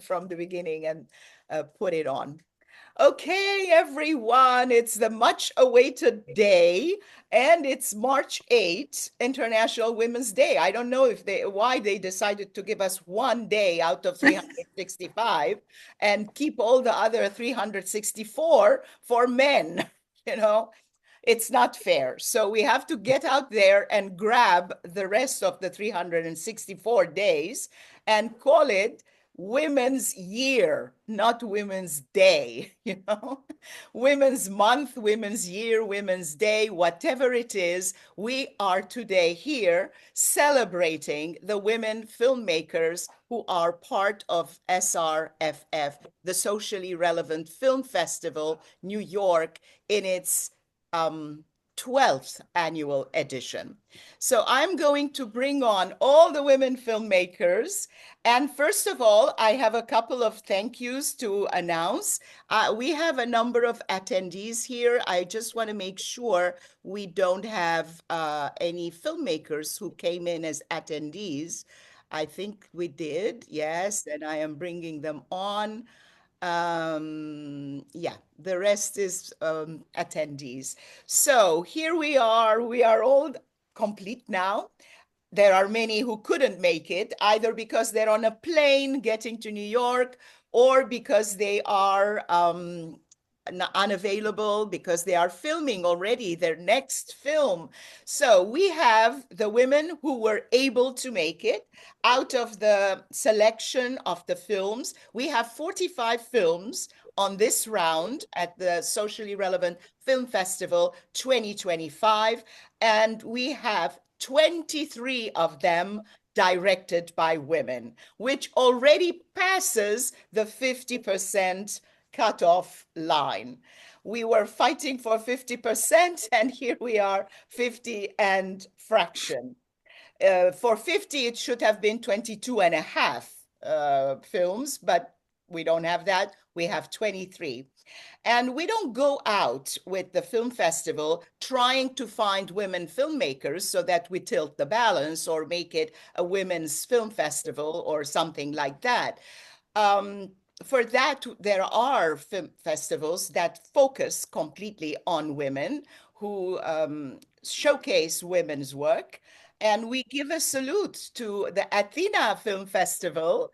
from the beginning and put it on. Okay, everyone, it's the much awaited day, and it's March 8th, International Women's Day. I don't know why they decided to give us one day out of 365 and keep all the other 364 for men. You know, it's not fair. So we have to get out there and grab the rest of the 364 days and call it Women's Year, not Women's Day, Women's Month, Women's Year, Women's Day, whatever it is, we are today here celebrating the women filmmakers who are part of SRFF, the Socially Relevant Film Festival, New York, in its 12th annual edition. So I'm going to bring on all the women filmmakers. And first of all, I have a couple of thank yous to announce. We have a number of attendees here. I just want to make sure we don't have any filmmakers who came in as attendees. I think we did, yes, and I am bringing them on. Yeah, the rest is attendees. So here we are all complete now. There are many who couldn't make it, either because they're on a plane getting to New York or because they are unavailable because they are filming already their next film. So we have the women who were able to make it out of the selection of the films. We have 45 films on this round at the Socially Relevant Film Festival 2025, and we have 23 of them directed by women, which already passes the 50% cutoff line. We were fighting for 50%, and here we are, 50 and fraction. For 50, it should have been 22 and a half films, but we don't have that. We have 23. And we don't go out with the film festival trying to find women filmmakers so that we tilt the balance or make it a women's film festival or something like that. For that, there are film festivals that focus completely on women who showcase women's work. And we give a salute to the Athena Film Festival.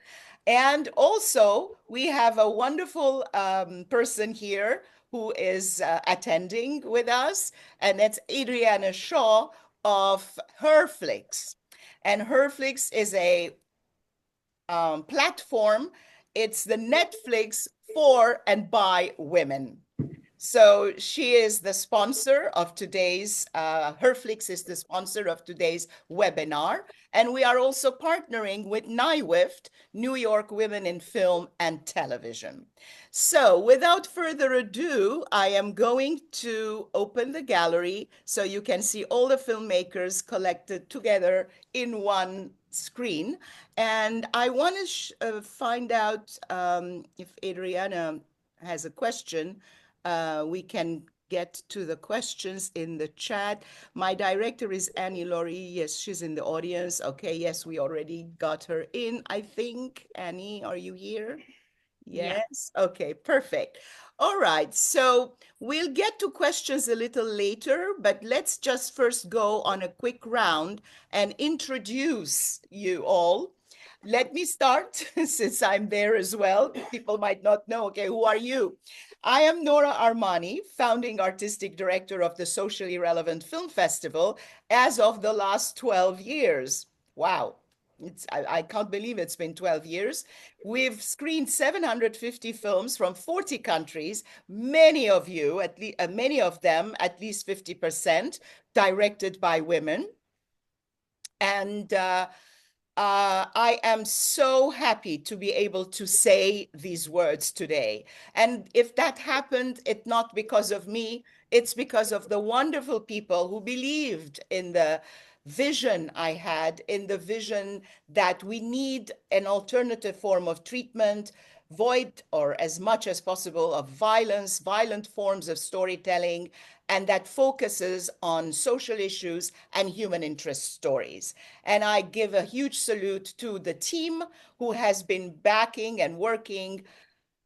And also, we have a wonderful person here who is attending with us, and that's Adriana Shaw of Herflix. And Herflix is a platform. It's the Netflix for and by women. So she is the sponsor of today's, Herflix is the sponsor of today's webinar. And we are also partnering with NYWIFT, New York Women in Film and Television. So without further ado, I am going to open the gallery so you can see all the filmmakers collected together in one screen. And I want to find out if Adriana has a question. We can get to the questions in the chat. My director is Annie Laurie. Yes, she's in the audience. Okay, yes, we already got her in, I think. Annie, are you here? Yes. Yeah. Okay, perfect. All right, so we'll get to questions a little later, but let's just first go on a quick round and introduce you all. Let me start since I'm there as well. People might not know. Okay, who are you? I am Nora Armani, founding artistic director of the Socially Relevant Film Festival as of the last 12 years. Wow. I can't believe it's been 12 years. We've screened 750 films from 40 countries, many of them, at least 50%, directed by women. And I am so happy to be able to say these words today. And if that happened, it's not because of me, it's because of the wonderful people who believed in the vision I had, in the vision that we need an alternative form of treatment, void or as much as possible of violence, violent forms of storytelling, and that focuses on social issues and human interest stories. And I give a huge salute to the team who has been backing and working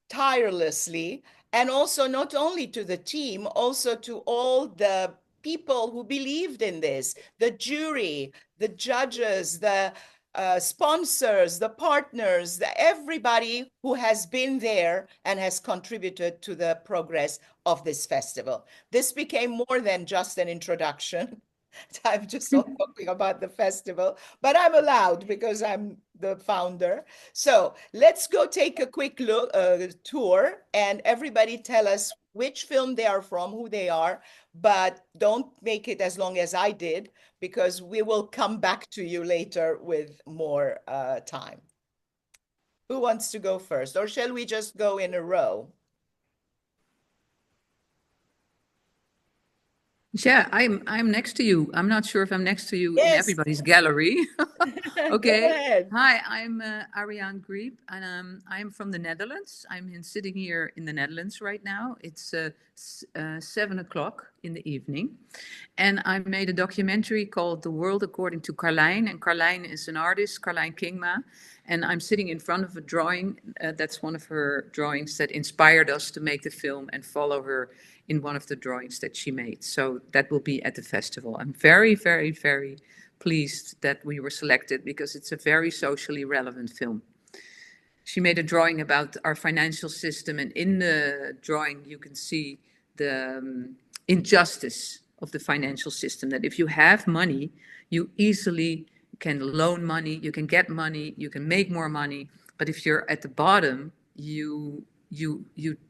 tirelessly, and also not only to the team, also to all the people who believed in this, the jury, the judges, the sponsors, the partners, everybody who has been there and has contributed to the progress of this festival. This became more than just an introduction. I'm just not talking about the festival, but I'm allowed because I'm the founder. So let's go take a quick look, tour, and everybody tell us which film they are from, who they are, but don't make it as long as I did, because we will come back to you later with more time. Who wants to go first, or shall we just go in a row? Yeah, I'm next to you. I'm not sure if I'm next to you in Yes, everybody's gallery. go Okay. ahead. Hi, I'm Ariane Griep, and I'm from the Netherlands. Sitting here in the Netherlands right now. It's 7 o'clock in the evening, and I made a documentary called "The World According to Carlijn." And Carlijn is an artist, Carlijn Kingma, and I'm sitting in front of a drawing that's one of her drawings that inspired us to make the film and follow her in one of the drawings that she made. So that will be at the festival. I'm very, very, very pleased that we were selected because it's a very socially relevant film. She made a drawing about our financial system, and in the drawing you can see the injustice of the financial system, that if you have money, you easily can loan money, you can get money, you can make more money, but if you're at the bottom, you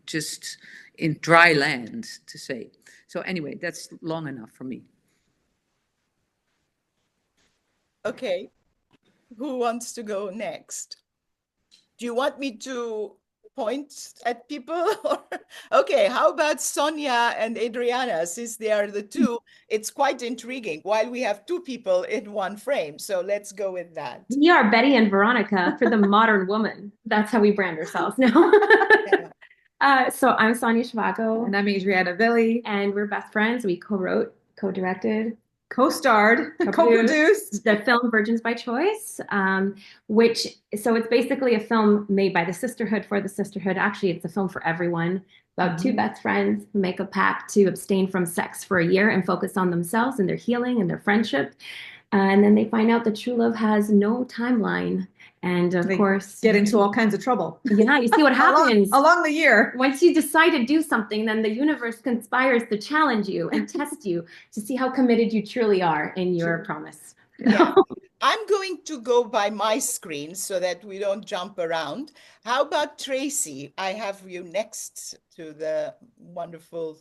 just in dry land, to say. So anyway, that's long enough for me. Okay, who wants to go next? Do you want me to point at people? Okay, how about Sonia and Adriana, since they are the two? It's quite intriguing while we have two people in one frame. So let's go with that. We are Betty and Veronica for the modern woman. That's how we brand ourselves now. Yeah. So I'm Sonia Shvago, And I'm Adriana Billy. and we're best friends. We co-wrote, co-directed, Co-starred, co-produced the film Virgins by Choice, so it's basically a film made by the sisterhood for the sisterhood. Actually, it's a film for everyone about two best friends who make a pact to abstain from sex for a year and focus on themselves and their healing and their friendship. And then they find out that true love has no timeline. And of course, get into all kinds of trouble. yeah, you see what happens. Along the year. Once you decide to do something, then the universe conspires to challenge you and test you to see how committed you truly are in your promise. Yeah. I'm going to go by my screen so that we don't jump around. How about Tracy? I have you next to the wonderful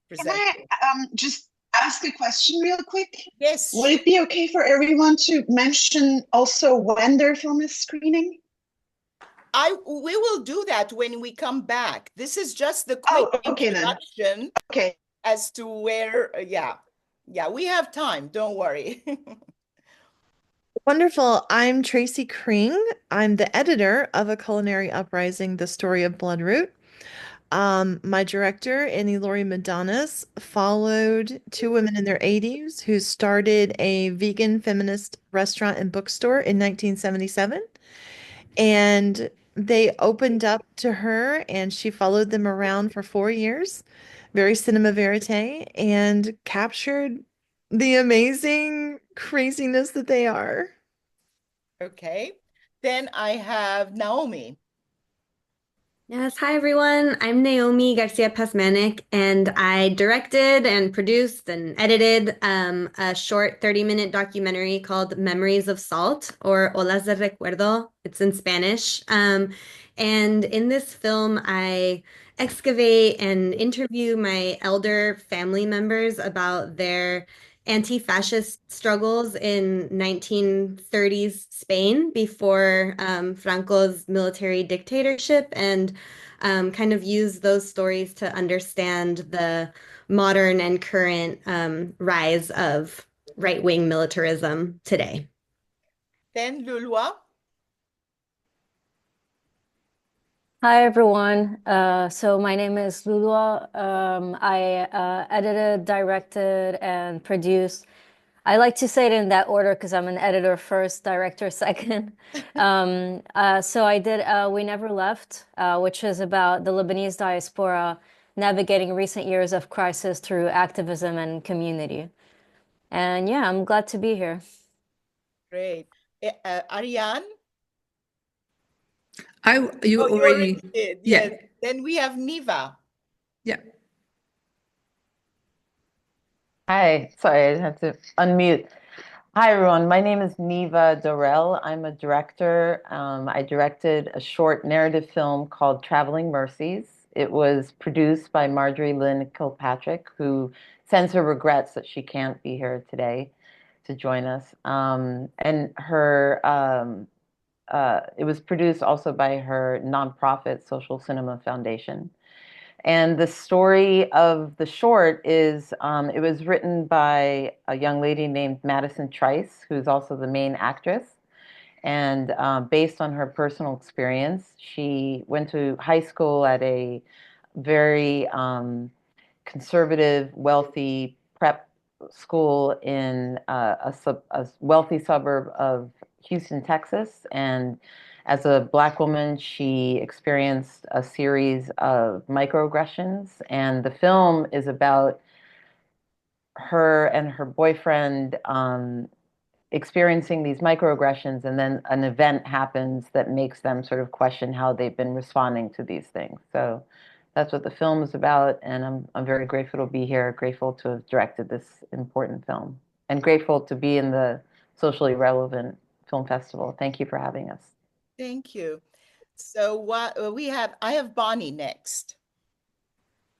presenter. Can I just ask a question real quick? Yes. Would it be okay for everyone to mention also when their film is screening? We will do that when we come back. This is just the quick introduction as to where, yeah, we have time. Don't worry. Wonderful. I'm Tracy Kring. I'm the editor of A Culinary Uprising, The Story of Bloodroot. My director, Annie Laurie Madonis, followed two women in their 80s who started a vegan feminist restaurant and bookstore in 1977. And they opened up to her, and she followed them around for 4 years, very cinema verite, and captured the amazing craziness that they are. Okay. Then I have Naomi. Yes, hi everyone. I'm Naomi Garcia Pasmanic, and I directed and produced and edited a short 30-minute documentary called Memories of Salt, or Olas de Recuerdo. It's in Spanish. And in this film, I excavate and interview my elder family members about their anti-fascist struggles in 1930s Spain before Franco's military dictatorship, and kind of use those stories to understand the modern and current rise of right-wing militarism today. Then Lulua. Hi, everyone. So my name is Lulua. I edited, directed, and produced. I like to say it in that order because I'm an editor first, director second. So I did We Never Left, which is about the Lebanese diaspora navigating recent years of crisis through activism and community. And yeah, I'm glad to be here. Great. Ariane? You Oh, you already already did. yeah. Yes. Then we have Niva. Yeah. Hi, sorry, I had to unmute. Hi, everyone. My name is Neva Dorel. I'm a director. I directed a short narrative film called Traveling Mercies. It was produced by Marjorie Lynn Kilpatrick, who sends her regrets that she can't be here today to join us. And it was produced also by her nonprofit Social Cinema Foundation. And the story of the short is it was written by a young lady named Madison Trice, who's also the main actress. And based on her personal experience, she went to high school at a very conservative, wealthy prep school in a wealthy suburb of Houston, Texas. And as a Black woman, she experienced a series of microaggressions. And the film is about her and her boyfriend experiencing these microaggressions, and then an event happens that makes them sort of question how they've been responding to these things. So that's what the film is about, and I'm very grateful to be here, grateful to have directed this important film, and grateful to be in the socially relevant film festival. Thank you for having us. Thank you. So what I have Bonnie next.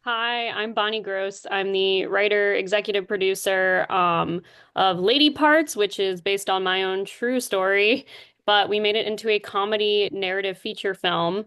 Hi, I'm Bonnie Gross. I'm the writer, executive producer of Lady Parts, which is based on my own true story, but we made it into a comedy narrative feature film.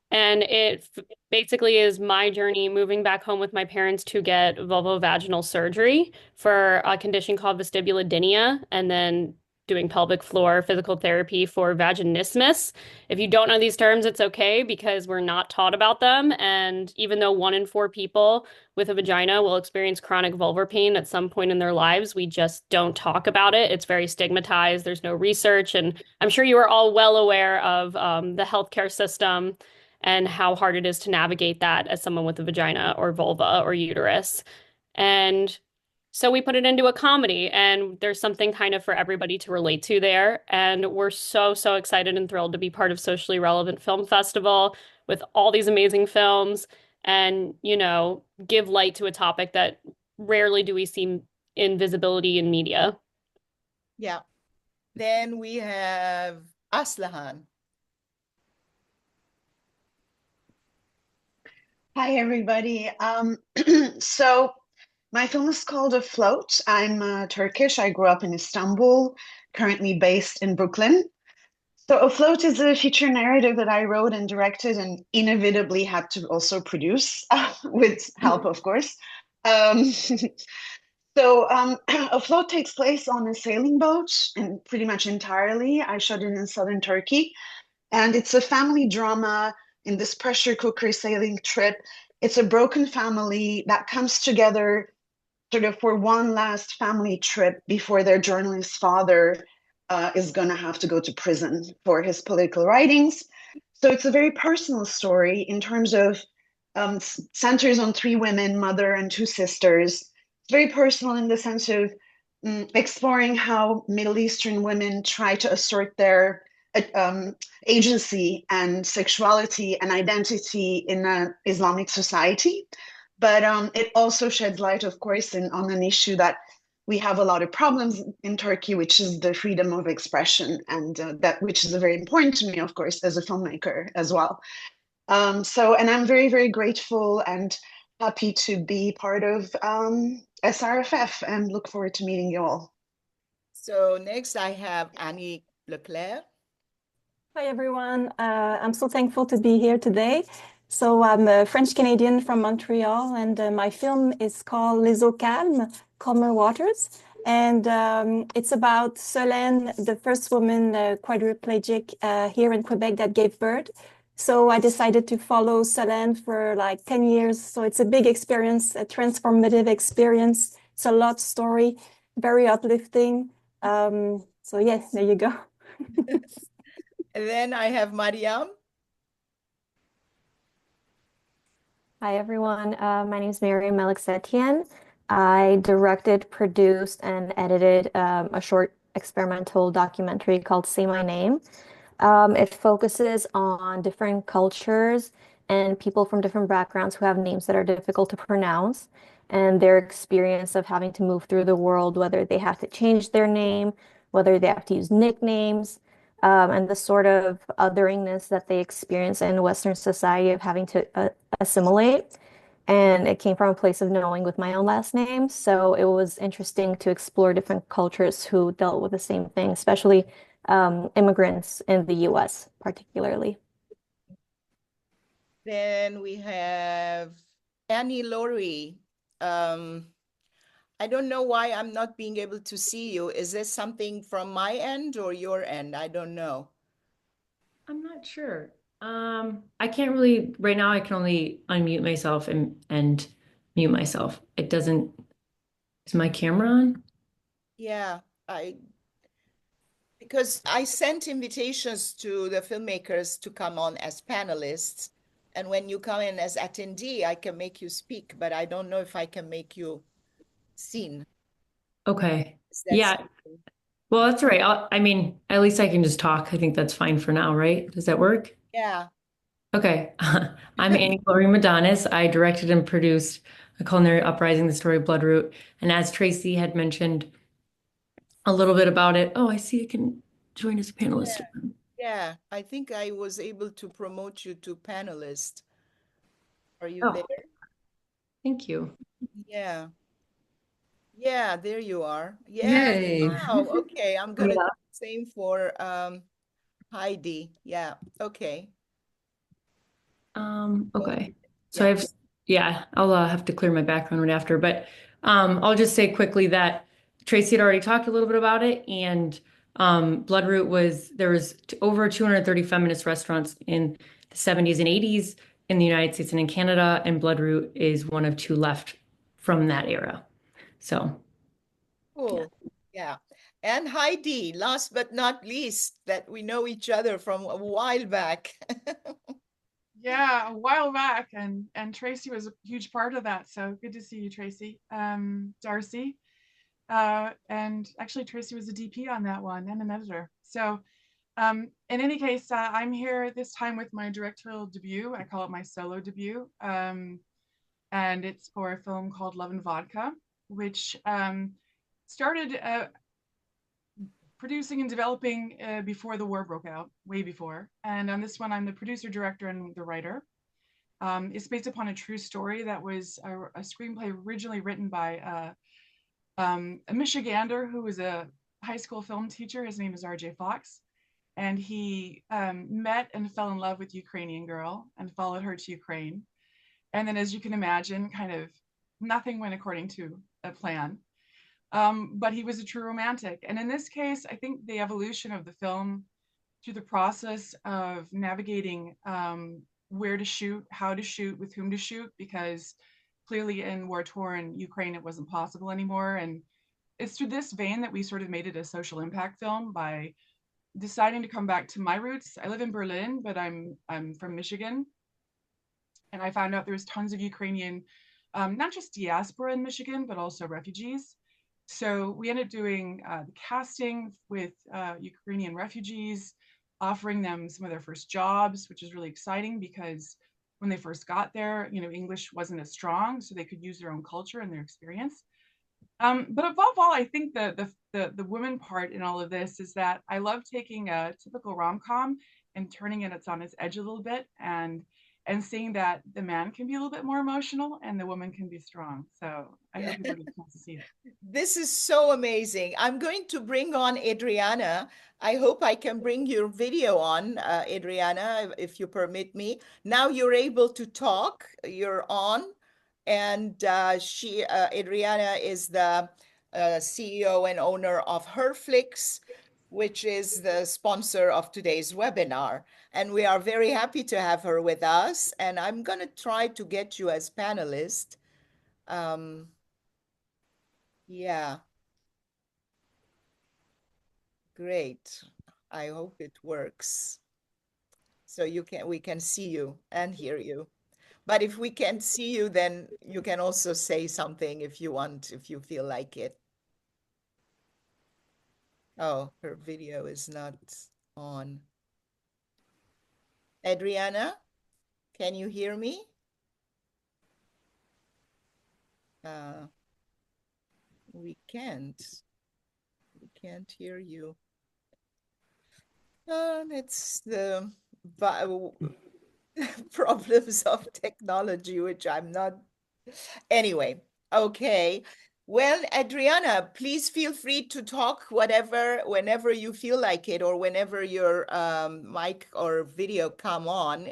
And it basically is my journey moving back home with my parents to get vulvovaginal surgery for a condition called vestibulodynia, and then doing pelvic floor physical therapy for vaginismus. If you don't know these terms, it's okay because we're not taught about them. And even though 1 in 4 people with a vagina will experience chronic vulvar pain at some point in their lives, we just don't talk about it. It's very stigmatized. There's no research. And I'm sure you are all well aware of the healthcare system and how hard it is to navigate that as someone with a vagina or vulva or uterus. And so we put it into a comedy, and there's something kind of for everybody to relate to there. And we're so, so excited and thrilled to be part of Socially Relevant Film Festival with all these amazing films and, give light to a topic that rarely do we see in visibility in media. Yeah. Then we have Aslahan. Hi, everybody. So my film is called Afloat. I'm Turkish. I grew up in Istanbul, currently based in Brooklyn. So Afloat is a feature narrative that I wrote and directed and inevitably had to also produce with help, of course. Afloat takes place on a sailing boat, and pretty much entirely. I shot it in southern Turkey. And it's a family drama in this pressure cooker sailing trip. It's a broken family that comes together sort of for one last family trip before their journalist father is going to have to go to prison for his political writings. So it's a very personal story in terms of centers on 3 women, mother and 2 sisters. It's very personal in the sense of exploring how Middle Eastern women try to assert their agency and sexuality and identity in an Islamic society. But it also sheds light, of course, on an issue that we have a lot of problems in Turkey, which is the freedom of expression, and which is very important to me, of course, as a filmmaker as well. And I'm very, very grateful and happy to be part of SRFF and look forward to meeting you all. So next I have Annie Leclerc. Hi, everyone. I'm so thankful to be here today. So I'm a French Canadian from Montreal, and my film is called Les Eaux Calmes, Calmer Waters. And it's about Solène, the first woman quadriplegic here in Quebec that gave birth. So I decided to follow Solène for like 10 years. So it's a big experience, a transformative experience. It's a love story, very uplifting. So yes, there you go. And then I have Mariam. Hi, everyone. My name is Miriam Melixetian. I directed, produced, and edited a short experimental documentary called Say My Name. It focuses on different cultures and people from different backgrounds who have names that are difficult to pronounce and their experience of having to move through the world, whether they have to change their name, whether they have to use nicknames, and the sort of otheringness that they experience in Western society of having to assimilate. And it came from a place of knowing with my own last name. So it was interesting to explore different cultures who dealt with the same thing, especially immigrants in the US, particularly. Then we have Annie Laurie. I don't know why I'm not being able to see you. Is this something from my end or your end? I don't know. I'm not sure. I can't really, right now I can only unmute myself and mute myself. It doesn't, is my camera on? Yeah, because I sent invitations to the filmmakers to come on as panelists. And when you come in as attendee, I can make you speak, but I don't know if I can make you seen. Okay. Is that Yeah. something? Well, that's all right. I mean, at least I can just talk. I think that's fine for now, right? Does that work? Yeah. Okay. I'm Annie Gloria Madonis. I directed and produced A Culinary Uprising, the story of Bloodroot. And as Tracy had mentioned a little bit about it, oh, I see I can join as a panelist. Yeah, I think I was able to promote you to panelist. Are you Oh, there? thank you. Yeah. Yeah, there you are. Yeah. Yay. Wow. Okay. I'm gonna do Yeah. the same for Heidi. Yeah. Okay. Okay. So Yeah. I'll have to clear my background right after, but I'll just say quickly that Tracy had already talked a little bit about it, and Bloodroot there was over 230 feminist restaurants in the 70s and 80s in the United States and in Canada, and Bloodroot is one of two left from that era. So Cool. Yeah. And Heidi, last but not least, that we know each other from a while back. Yeah, a while back, and Tracy was a huge part of that. So good to see you, Tracy. Darcy, and actually Tracy was a DP on that one and an editor. So in any case, I'm here this time with my directorial debut. I call it my solo debut, and it's for a film called Love and Vodka, which started producing and developing before the war broke out, way before. And on this one, I'm the producer, director, and the writer. It's based upon a true story that was a screenplay originally written by a Michigander who was a high school film teacher. His name is R.J. Fox. And he met and fell in love with a Ukrainian girl and followed her to Ukraine. And then, as you can imagine, kind of nothing went according to a plan. But he was a true romantic. And in this case, I think the evolution of the film through the process of navigating where to shoot, how to shoot, with whom to shoot, because clearly in war-torn Ukraine, it wasn't possible anymore. And it's through this vein that we sort of made it a social impact film by deciding to come back to my roots. I live in Berlin, but I'm from Michigan. And I found out there was tons of Ukrainian, not just diaspora in Michigan, but also refugees. So we ended up doing the casting with Ukrainian refugees, offering them some of their first jobs, which is really exciting because when they first got there, English wasn't as strong, so they could use their own culture and their experience. But above all, I think the women part in all of this is that I love taking a typical rom-com and turning it on its edge a little bit and seeing that the man can be a little bit more emotional and the woman can be strong. So I hope people get a chance to see it. This is so amazing. I'm going to bring on Adriana. I hope I can bring your video on, Adriana, if you permit me. Now you're able to talk. You're on. And Adriana is the CEO and owner of HerFlix, which is the sponsor of today's webinar. And we are very happy to have her with us. And I'm going to try to get you as panelist. Yeah, great. I hope it works. So we can see you and hear you. But if we can't see you, then you can also say something if you want, if you feel like it. Oh, her video is not on. Adriana, can you hear me? We can't. We can't hear you. It's the problems of technology, which I'm not. Anyway, okay. Well, Adriana, please feel free to talk whenever you feel like it, or whenever your mic or video come on.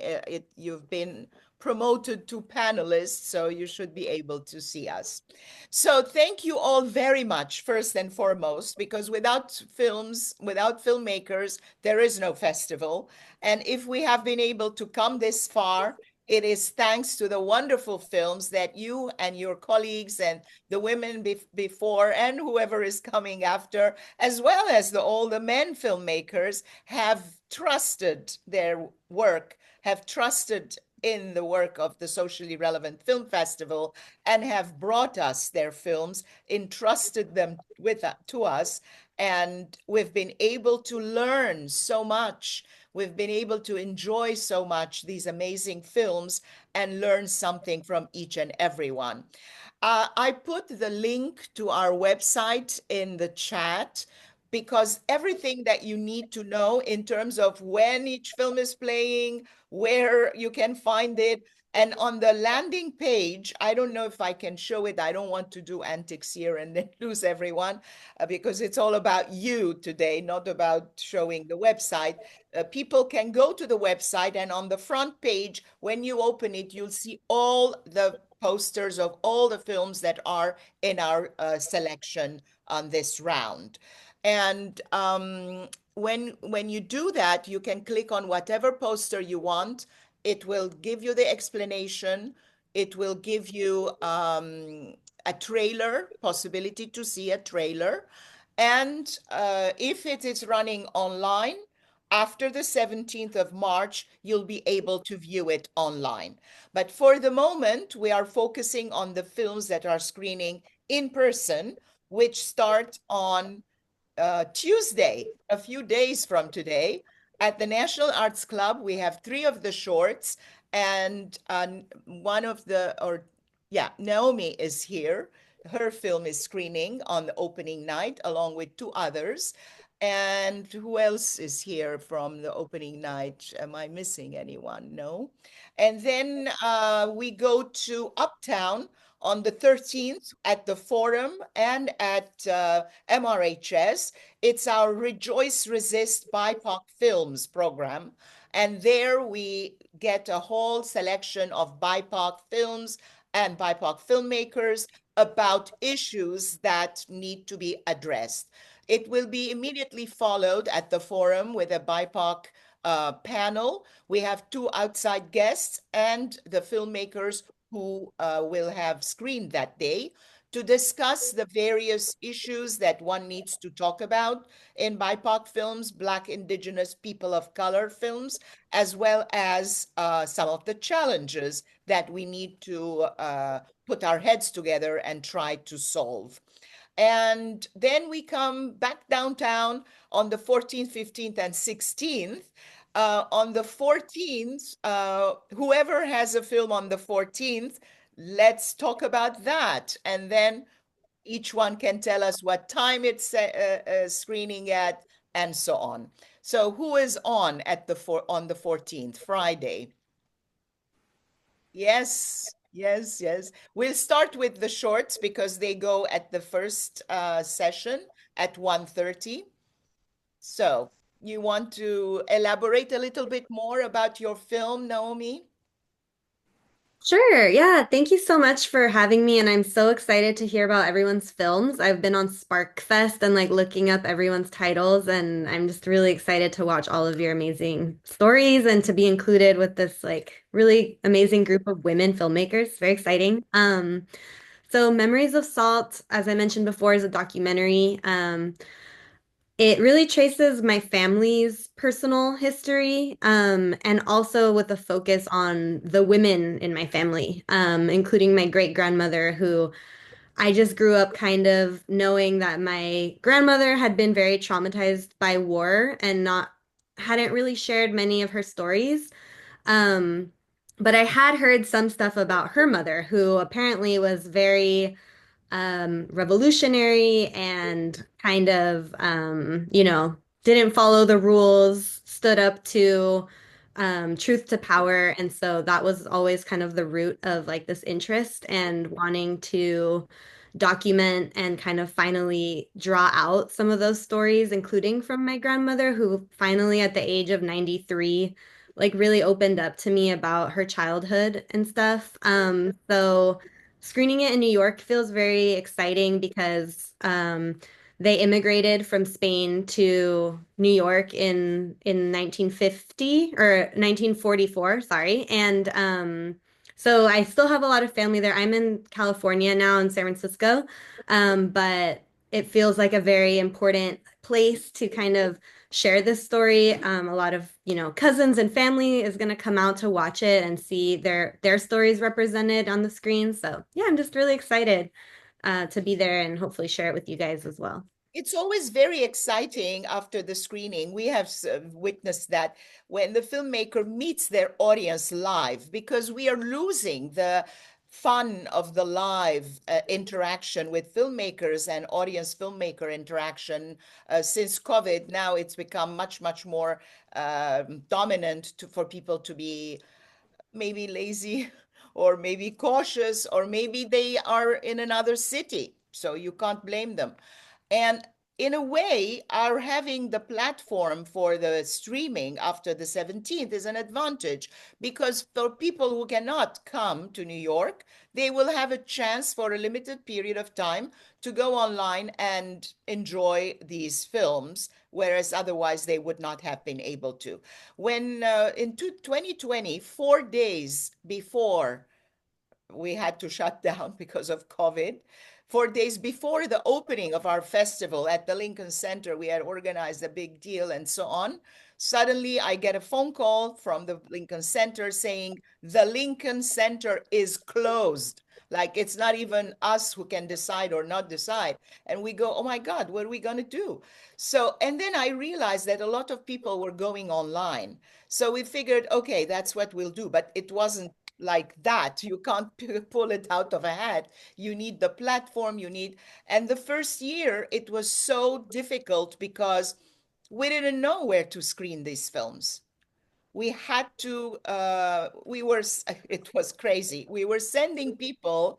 You've been promoted to panelist, so you should be able to see us. So thank you all very much, first and foremost, because without films, without filmmakers, there is no festival. And if we have been able to come this far, it is thanks to the wonderful films that you and your colleagues and the women before and whoever is coming after, as well as all the men filmmakers, have trusted their work, have trusted in the work of the Socially Relevant Film Festival, and have brought us their films, entrusted them to us, and we've been able to learn so much. We've been able to enjoy so much these amazing films and learn something from each and every one. I put the link to our website in the chat because everything that you need to know in terms of when each film is playing, where you can find it, and on the landing page, I don't know if I can show it. I don't want to do antics here and then lose everyone because it's all about you today, not about showing the website. People can go to the website, and on the front page, when you open it, you'll see all the posters of all the films that are in our selection on this round. And when you do that, you can click on whatever poster you want. It will give you the explanation. It will give you a trailer, possibility to see a trailer. And if it is running online, after the 17th of March, you'll be able to view it online. But for the moment, we are focusing on the films that are screening in person, which start on Tuesday, a few days from today. At the National Arts Club, we have three of the shorts, and Naomi is here. Her film is screening on the opening night, along with two others. And who else is here from the opening night? Am I missing anyone? No. And then we go to Uptown on the 13th at the Forum and at MRHS. It's our Rejoice Resist BIPOC Films program. And there we get a whole selection of BIPOC films and BIPOC filmmakers about issues that need to be addressed. It will be immediately followed at the Forum with a BIPOC panel. We have two outside guests and the filmmakers who will have screened that day to discuss the various issues that one needs to talk about in BIPOC films, Black, Indigenous, People of Color films, as well as some of the challenges that we need to put our heads together and try to solve. And then we come back downtown on the 14th, 15th, and 16th. On the 14th, whoever has a film on the 14th, let's talk about that. And then each one can tell us what time it's screening at and so on. So who is on on the 14th, Friday? Yes, yes. We'll start with the shorts because they go at the first session at 1:30. So you want to elaborate a little bit more about your film, Naomi? Sure. Yeah. Thank you so much for having me. And I'm so excited to hear about everyone's films. I've been on SparkFest and like looking up everyone's titles, and I'm just really excited to watch all of your amazing stories and to be included with this like really amazing group of women filmmakers. Very exciting. So Memories of Salt, as I mentioned before, is a documentary. It really traces my family's personal history, and also with a focus on the women in my family, including my great grandmother, who I just grew up kind of knowing that my grandmother had been very traumatized by war and not hadn't really shared many of her stories. Um, but I had heard some stuff about her mother, who apparently was very revolutionary and kind of, didn't follow the rules, stood up to truth to power. And so that was always kind of the root of like this interest and wanting to document and kind of finally draw out some of those stories, including from my grandmother, who finally at the age of 93 like really opened up to me about her childhood and stuff. So screening it in New York feels very exciting because they immigrated from Spain to New York in 1950 or 1944, sorry. And so I still have a lot of family there. I'm in California now in San Francisco, but it feels like a very important place to kind of share this story. A lot of, cousins and family is going to come out to watch it and see their stories represented on the screen. So yeah, I'm just really excited to be there and hopefully share it with you guys as well. It's always very exciting after the screening. We have witnessed that when the filmmaker meets their audience live, because we are losing the fun of the live interaction with filmmakers and audience filmmaker interaction since COVID. Now it's become much, much more dominant for people to be maybe lazy or maybe cautious, or maybe they are in another city. So you can't blame them. And in a way, our having the platform for the streaming after the 17th is an advantage, because for people who cannot come to New York, they will have a chance for a limited period of time to go online and enjoy these films, whereas otherwise they would not have been able to. When in 2020, 4 days before we had to shut down because of COVID. 4 days before the opening of our festival at the Lincoln Center, we had organized a big deal and so on. Suddenly, I get a phone call from the Lincoln Center saying the Lincoln Center is closed. Like it's not even us who can decide or not decide. And we go, oh my God, what are we going to do? So, and then I realized that a lot of people were going online. So we figured, okay, that's what we'll do. But it wasn't like that. You can't pull it out of a hat. You need the platform, and the first year it was so difficult because we didn't know where to screen these films. We had to, it was crazy. We were sending people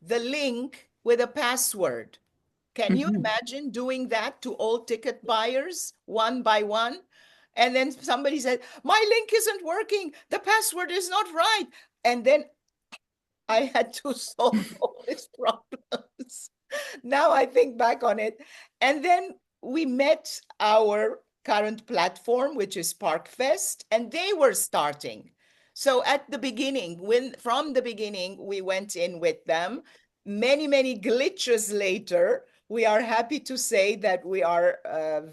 the link with a password. Can you imagine doing that to all ticket buyers one by one? And then somebody said, my link isn't working. The password is not right. And then I had to solve all these problems. Now I think back on it. And then we met our current platform, which is ParkFest, and they were starting. So at the beginning, from the beginning, we went in with them. Many, many glitches later, we are happy to say that we are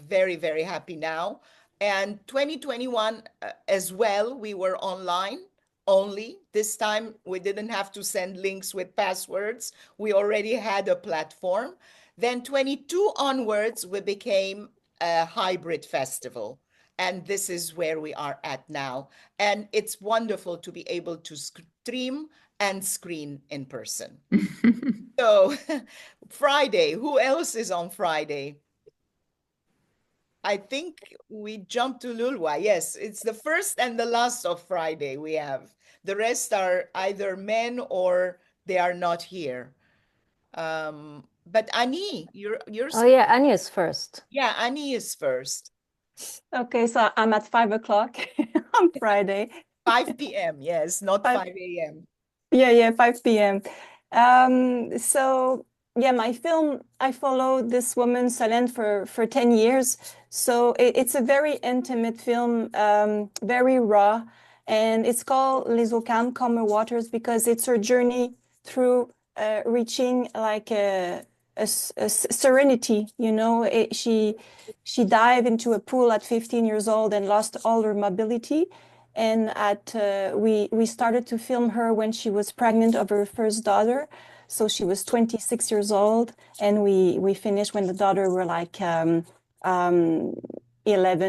very, very happy now. And 2021 as well, we were online only. This time we didn't have to send links with passwords. We already had a platform. Then 22 onwards, we became a hybrid festival. And this is where we are at now. And it's wonderful to be able to stream and screen in person. So Friday, who else is on Friday? I think we jumped to Lulwa. Yes, it's the first and the last of Friday we have. The rest are either men or they are not here. But Annie, you're Oh yeah, Anya is first. yeah, Annie is first. Okay, so I'm at 5 o'clock on Friday. 5 p.m. Yes, not 5 a.m. Yeah, 5 p.m. So yeah, my film, I followed this woman, Solène, for 10 years. So it's a very intimate film, very raw, and it's called Les Eaux Calmes, Calmer Waters, because it's her journey through reaching like a serenity, you know. She dived into a pool at 15 years old and lost all her mobility. And we started to film her when she was pregnant of her first daughter. So she was 26 years old, and we finished when the daughter were like 11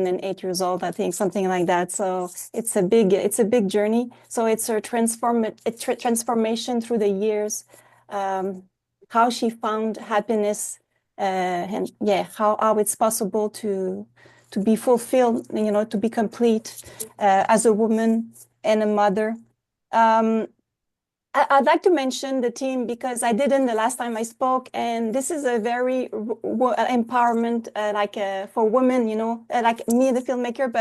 and 8 years old, I think, something like that. So it's a big journey. So it's her transformation through the years, how she found happiness, and yeah, how it's possible to be fulfilled, you know, to be complete as a woman and a mother. I'd like to mention the team because I didn't the last time I spoke, and this is a very empowerment, for women, you know, like me, the filmmaker,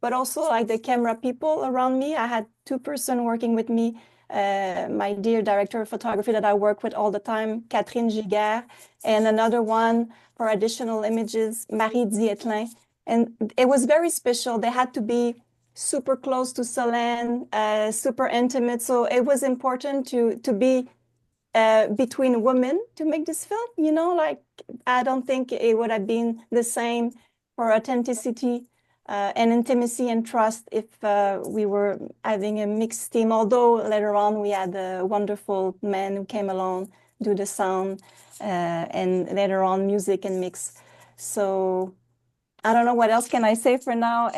but also like the camera people around me. I had two-person working with me, my dear director of photography that I work with all the time, Catherine Giguère, and another one for additional images, Marie Dietlin. And it was very special. They had to be super close to Solène, super intimate. So it was important to be between women to make this film. You know, like I don't think it would have been the same for authenticity and intimacy and trust if we were having a mixed team. Although later on we had a wonderful man who came along, do the sound, and later on music and mix. So I don't know what else can I say for now.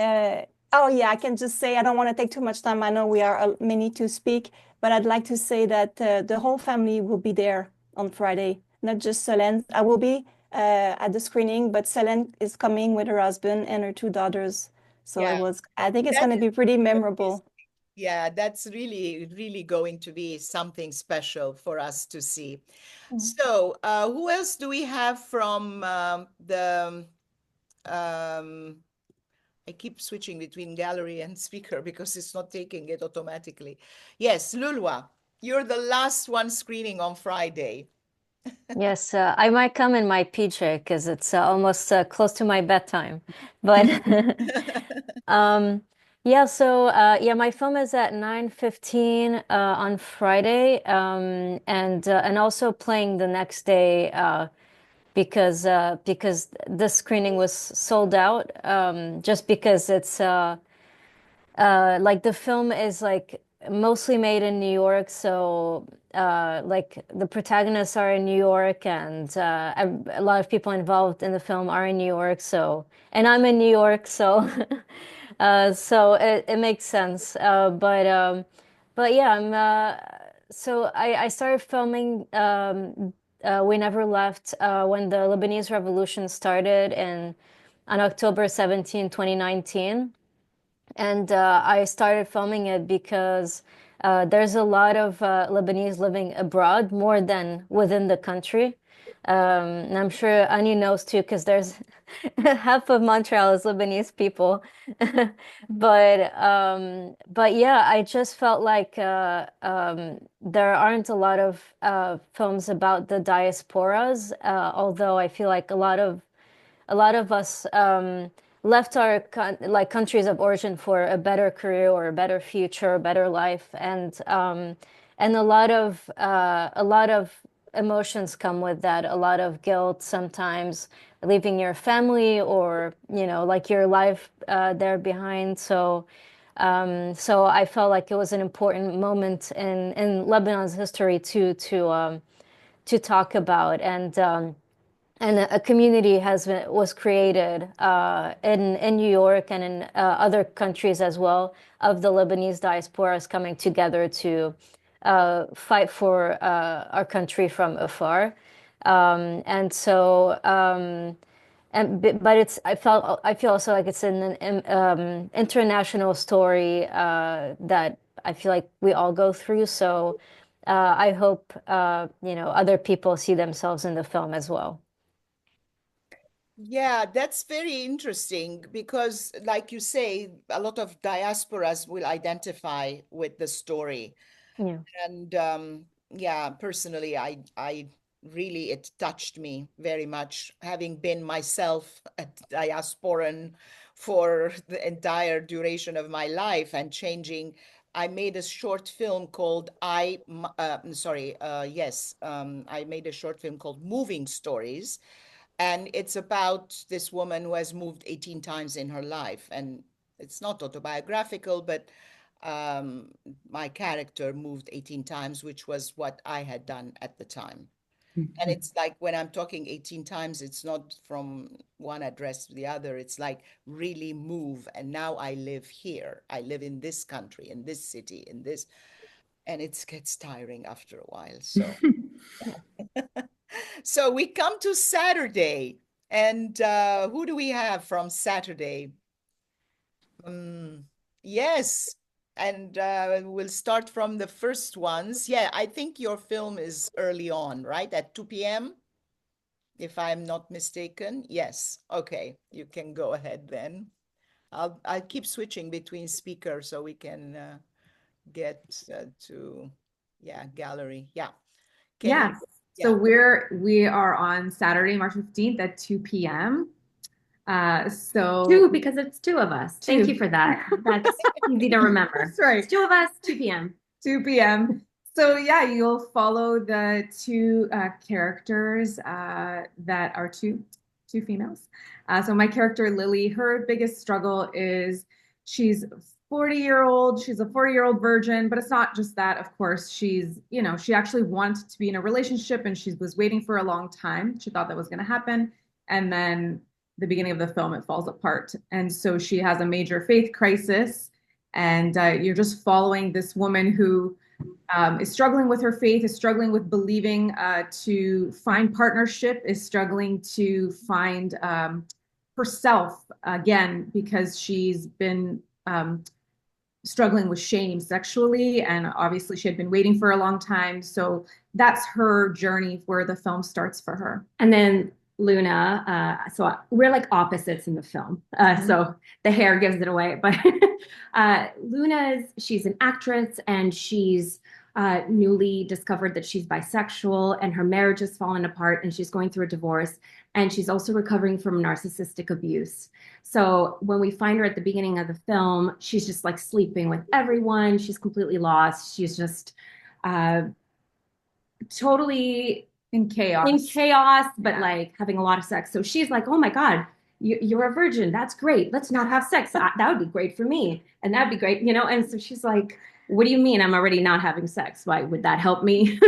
Oh yeah, I can just say I don't want to take too much time. I know we are many to speak, but I'd like to say that the whole family will be there on Friday, not just Solène. I will be at the screening, but Solène is coming with her husband and her two daughters. So Yeah, I think it's that going to is be pretty amazing. memorable. Yeah, that's really, really going to be something special for us to see. So, who else do we have from um, I keep switching between gallery and speaker because it's not taking it automatically. Yes, Lulwa, you're the last one screening on Friday. Yes, I might come in my PJ because it's almost close to my bedtime. But yeah, so yeah, my film is at 9:15 on Friday, and also playing the next day because the screening was sold out. Just because it's like the film is like mostly made in New York, so like the protagonists are in New York, and a lot of people involved in the film are in New York. So, and I'm in New York, so so it makes sense. But yeah, so I started filming. We Never Left when the Lebanese Revolution started on October 17, 2019. And I started filming it because there's a lot of Lebanese living abroad more than within the country. And I'm sure Annie knows too, because there's half of Montreal is Lebanese people. But yeah, I just felt like there aren't a lot of films about the diasporas, although I feel like a lot of us left our countries of origin for a better career or a better future, a better life, and a lot of emotions come with that. A lot of guilt sometimes, leaving your family or like your life there behind. So I felt like it was an important moment in Lebanon's history to talk about. And a community was created in New York and in other countries as well of the Lebanese diasporas coming together to fight for our country from afar. And so, but I feel also like it's an international story that I feel like we all go through. So I hope other people see themselves in the film as well. Yeah, that's very interesting because, like you say, a lot of diasporas will identify with the story. Yeah. And yeah, personally, I really, it touched me very much, having been myself a diasporan for the entire duration of my life and changing. I made a short film called I made a short film called Moving Stories, and it's about this woman who has moved 18 times in her life. And it's not autobiographical, but my character moved 18 times, which was what I had done at the time. And it's like when I'm talking 18 times, it's not from one address to the other. It's like really move. And now I live here. I live in this country, in this city, in this, and it gets tiring after a while. So, so we come to Saturday. And who do we have from Saturday? Yes. And we'll start from the first ones. Yeah, I think your film is early on, right? At 2 p.m., if I'm not mistaken. Yes. Okay, you can go ahead then. I'll keep switching between speakers so we can get to, yeah, gallery. Yeah. Can you? Yes. So we are on Saturday, March 15th at 2 p.m. So Two, because it's two of us. Thank Two. you for that. That's easy to remember. That's right. It's two of us, 2 p.m. 2 p.m. So yeah, you'll follow the two characters that are two females. So my character Lily, her biggest struggle is she's 40-year-old. She's a 40-year-old virgin, but it's not just that. Of course, she's she actually wanted to be in a relationship, and she was waiting for a long time. She thought that was going to happen, and then the beginning of the film it falls apart, and so she has a major faith crisis. And you're just following this woman who is struggling with her faith, is struggling with believing to find partnership, is struggling to find herself again, because she's been struggling with shame sexually. And obviously she had been waiting for a long time. So that's her journey where the film starts for her. And then Luna, so we're like opposites in the film. So the hair gives it away. But she's an actress, and she's newly discovered that she's bisexual, and her marriage has fallen apart, and she's going through a divorce, and she's also recovering from narcissistic abuse. So when we find her at the beginning of the film, she's just like sleeping with everyone. She's completely lost. She's just totally in chaos, but like having a lot of sex. So she's like, oh my God, you're a virgin. That's great. Let's not have sex. That would be great for me. And that'd be great, And so she's like, what do you mean I'm already not having sex? Why would that help me?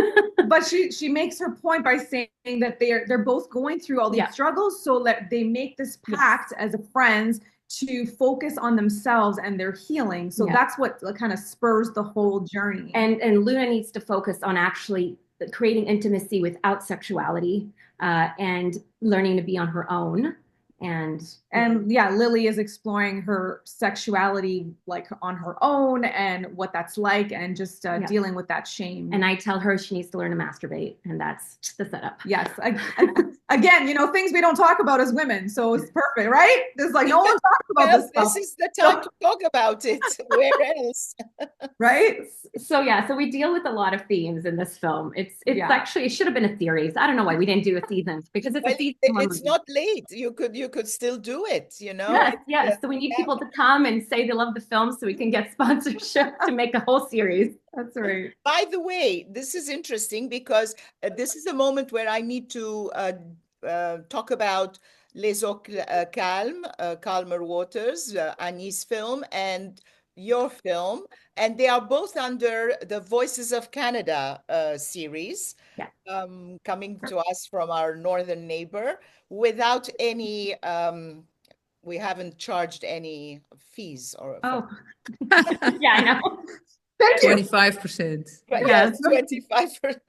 But she makes her point by saying that they're both going through all these struggles, so that they make this pact as friends to focus on themselves and their healing. So that's what kind of spurs the whole journey. And Luna needs to focus on actually creating intimacy without sexuality, and learning to be on her own. And yeah, Lily is exploring her sexuality like on her own, and what that's like, and just dealing with that shame. And I tell her she needs to learn to masturbate, and that's the setup. Yes. Again, things we don't talk about as women. So it's perfect, right? There's like no one talks about this stuff. This is the time to talk about it. Where else? Right? So we deal with a lot of themes in this film. It's actually, it should have been a series. I don't know why we didn't do a season, because it's a season. It's not late. You could still do it, Yes. So we need people to come and say they love the film so we can get sponsorship to make a whole series. That's right. By the way, this is interesting because this is a moment where I need to talk about Les Eaux Calmes, Calmer Waters, Annie's film, and your film. And they are both under the Voices of Canada series, coming to us from our northern neighbor without any, we haven't charged any fees or. Yeah, I know. 25%. Yes, 25%.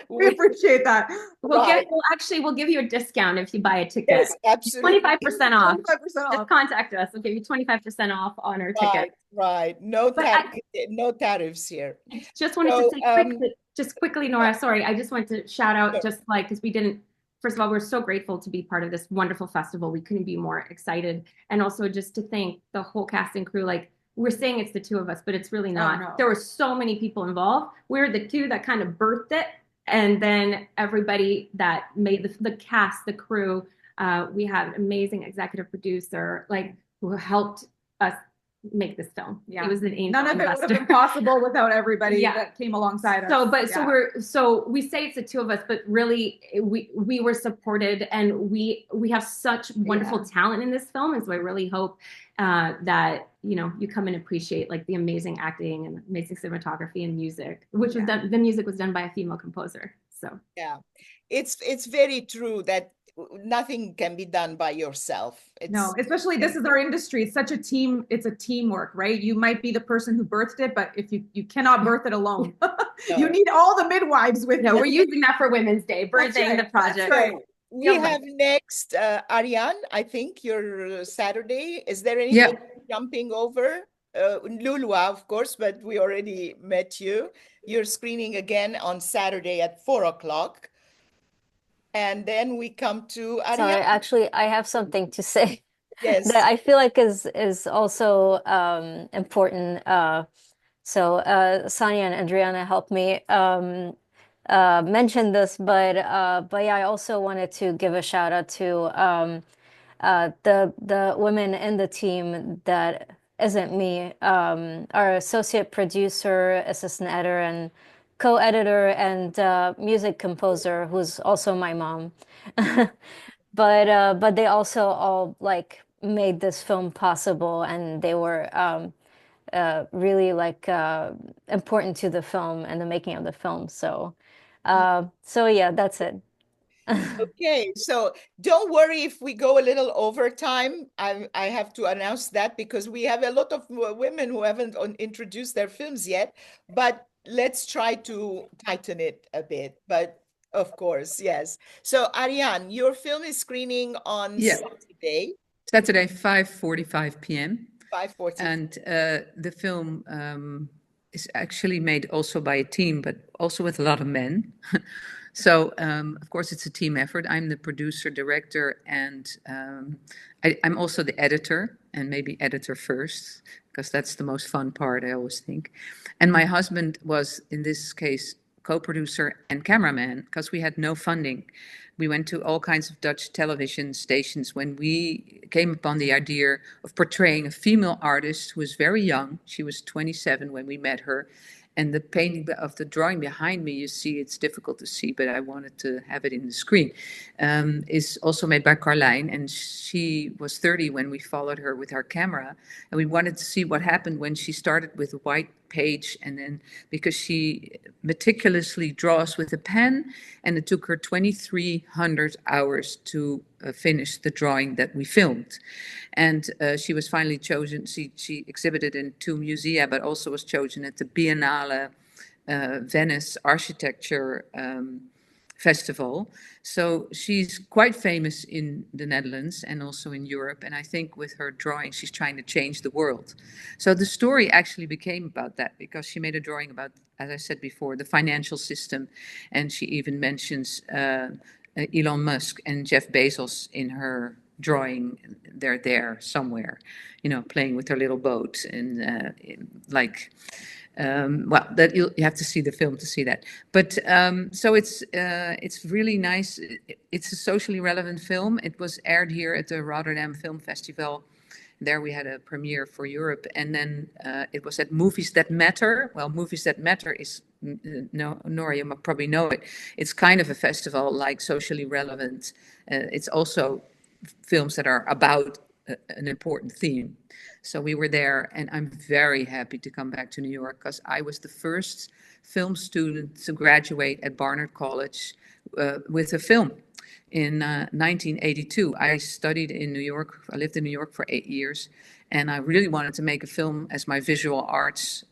We appreciate that. We'll give you a discount if you buy a ticket. Yes, absolutely. 25% off. 25% off. Just contact us. We'll give you 25% off on our ticket. Right. No tariffs here. Just wanted to say quickly, Nora, sorry. I just wanted to shout out because we didn't, first of all, we're so grateful to be part of this wonderful festival. We couldn't be more excited. And also just to thank the whole cast and crew. Like, we're saying it's the two of us, but it's really not. no. There were so many people involved. We're the two that kind of birthed it. And then everybody that made the cast, the crew, we have an amazing executive producer, like, who helped us make this film. Yeah. It was an angel None of it would investor. have been possible without everybody Yeah. that came alongside us. So we say it's the two of us, but really we were supported, and we have such wonderful talent in this film. And so I really hope that, you know, you come and appreciate like the amazing acting and amazing cinematography and music, which was done, the music was done by a female composer. So yeah, it's very true that nothing can be done by yourself. No, especially this is our industry. It's such a team. It's a teamwork, right? You might be the person who birthed it, but if you cannot birth it alone, you need all the midwives with you. We're using that for Women's Day, birthing the project. Right. We have next Ariane, I think your Saturday. Is there anything jumping over? Lulua, of course, but we already met you. You're screening again on Saturday at 4:00. And then we come to Ariane. Sorry, actually, I have something to say. Yes. That I feel like is also important. So Sonia and Adriana helped me mention this, but yeah, I also wanted to give a shout out to the women in the team that isn't me. Our associate producer, assistant editor, and co-editor and music composer, who's also my mom. But they also all like made this film possible, and they were really like important to the film and the making of the film. So yeah, that's it. Okay, so don't worry if we go a little over time. I have to announce that because we have a lot of women who haven't introduced their films yet, but let's try to tighten it a bit. But of course, yes. So Ariane, your film is screening on Saturday. Saturday, 5:45 p.m. 5:45. And the film is actually made also by a team, but also with a lot of men. So, of course, it's a team effort. I'm the producer, director, and I'm also the editor, and maybe editor first, because that's the most fun part, I always think. And my husband was, in this case, co-producer and cameraman, because we had no funding. We went to all kinds of Dutch television stations when we came upon the idea of portraying a female artist who was very young. She was 27 when we met her. And the painting of the drawing behind me, you see, it's difficult to see, but I wanted to have it in the screen, is also made by Carlijn. And she was 30 when we followed her with our camera. And we wanted to see what happened when she started with a white page. And then because she meticulously draws with a pen, and it took her 2,300 hours to finish the drawing that we filmed. And she was finally chosen. She exhibited in 2 musea, but also was chosen at the Biennale Venice Architecture Festival. So she's quite famous in the Netherlands and also in Europe. And I think with her drawing, she's trying to change the world. So the story actually became about that because she made a drawing about, as I said before, the financial system. And she even mentions Elon Musk and Jeff Bezos in her drawing. They're there somewhere, you know, playing with their little boat and well, that you have to see the film to see that. But so it's really nice. It's a socially relevant film. It was aired here at the Rotterdam Film Festival. There we had a premiere for Europe, and then it was at Movies That Matter. Well, Movies That Matter is, Nora, you probably know it. It's kind of a festival like socially relevant. It's also films that are about an important theme. So we were there, and I'm very happy to come back to New York because I was the first film student to graduate at Barnard College with a film in 1982. I studied in New York. I lived in New York for 8 years, and I really wanted to make a film as my visual arts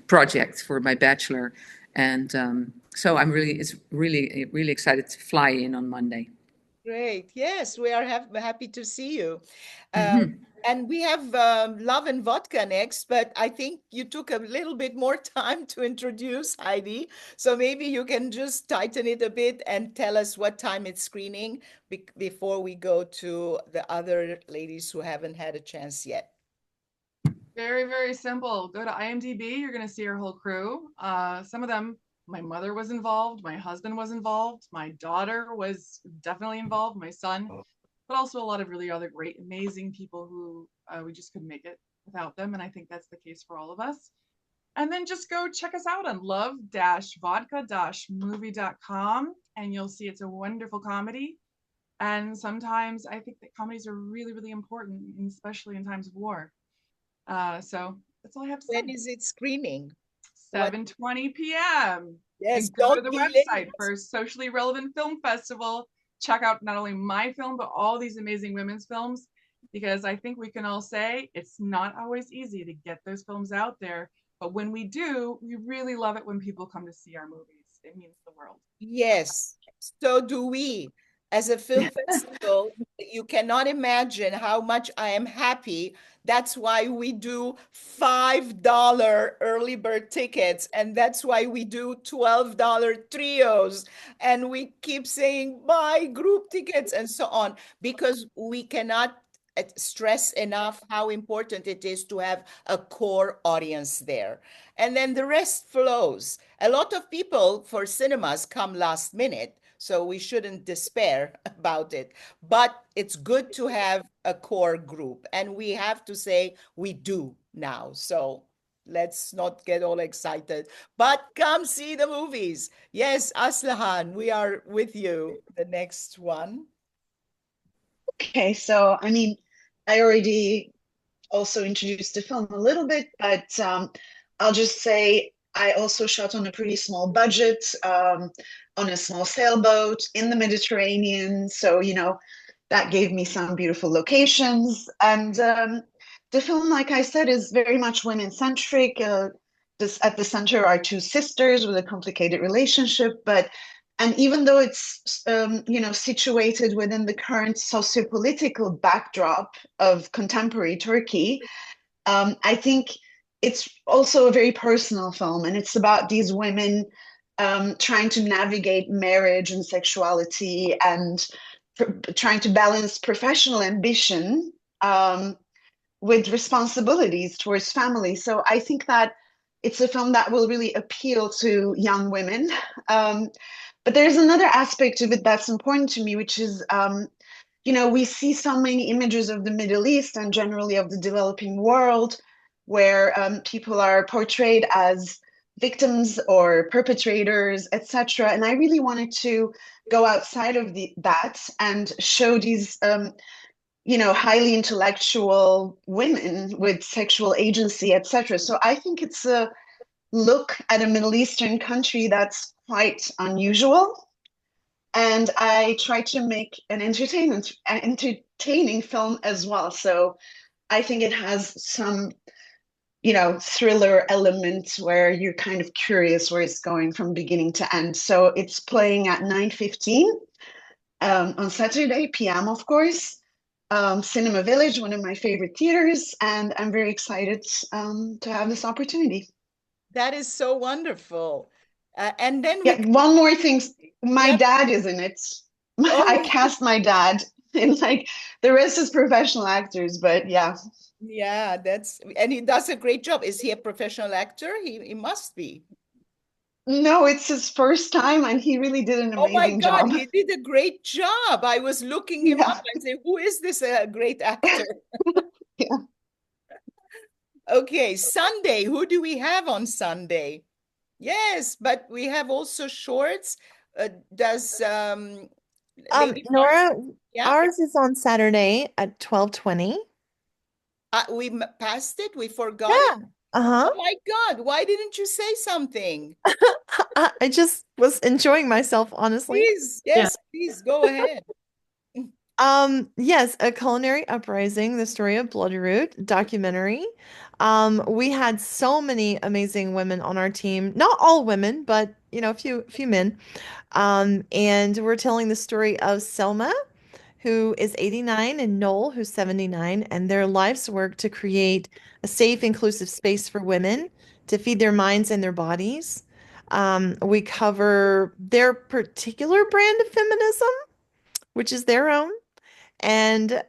project for my bachelor. And so it's really excited to fly in on Monday. Great. Yes, we are happy to see you. And we have Love and Vodka next, but I think you took a little bit more time to introduce Heidi. So maybe you can just tighten it a bit and tell us what time it's screening before we go to the other ladies who haven't had a chance yet. Very, very simple. Go to IMDb, you're going to see our whole crew. Some of them, my mother was involved, my husband was involved, my daughter was definitely involved, my son, but also a lot of really other great, amazing people who we just couldn't make it without them. And I think that's the case for all of us. And then just go check us out on love-vodka-movie.com and you'll see it's a wonderful comedy. And sometimes I think that comedies are really, really important, especially in times of war. So that's all I have to say. When is it screening? 7:20 p.m. Yes, and go to don't the be website late. for Socially Relevant Film Festival. Check out not only my film, but all these amazing women's films, because I think we can all say it's not always easy to get those films out there. But when we do, we really love it when people come to see our movies. It means the world. Yes, so do we. As a film festival, you cannot imagine how much I am happy. That's why we do $5 early bird tickets, and that's why we do $12 trios, and we keep saying buy group tickets and so on, because we cannot stress enough how important it is to have a core audience there. And then the rest flows. A lot of people for cinemas come last minute, so we shouldn't despair about it. But it's good to have a core group, and we have to say we do now. So let's not get all excited, but come see the movies. Yes, Aslahan, we are with you. The next one. Okay, so I mean, I already also introduced the film a little bit, but I'll just say I also shot on a pretty small budget, on a small sailboat in the Mediterranean. So, that gave me some beautiful locations. And the film, like I said, is very much women-centric. At the center are two sisters with a complicated relationship, and even though it's situated within the current sociopolitical backdrop of contemporary Turkey, I think it's also a very personal film, and it's about these women trying to navigate marriage and sexuality and trying to balance professional ambition with responsibilities towards family. So I think that it's a film that will really appeal to young women. But there's another aspect of it that's important to me, which is, we see so many images of the Middle East and generally of the developing world where people are portrayed as victims or perpetrators, etc. And I really wanted to go outside of that and show these, highly intellectual women with sexual agency, etc. So I think it's a look at a Middle Eastern country that's quite unusual. And I try to make an entertaining film as well. So I think it has some, thriller element where you're kind of curious where it's going from beginning to end. So it's playing at 9:15 on Saturday p.m., of course. Cinema Village, one of my favorite theaters, and I'm very excited to have this opportunity. That is so wonderful. And then one more thing. My dad is in it. I cast my dad, and the rest is professional actors, but yeah. Yeah, and he does a great job. Is he a professional actor? He must be. No, it's his first time, and he really did an amazing job. Oh my God, he did a great job. I was looking him up and say, who is this great actor? Yeah. Okay, Sunday. Who do we have on Sunday? Yes, but we have also shorts. Does Nora, ours is on Saturday at 12:20. We passed it. We forgot it. Uh-huh. Oh my God, why didn't you say something? I just was enjoying myself, honestly. Please, yes, please go ahead. Yes, A Culinary Uprising, the story of Bloodroot documentary. We had so many amazing women on our team. Not all women, but a few men. And we're telling the story of Selma, who is 89, and Noel, who's 79, and their life's work to create a safe, inclusive space for women to feed their minds and their bodies. We cover their particular brand of feminism, which is their own, and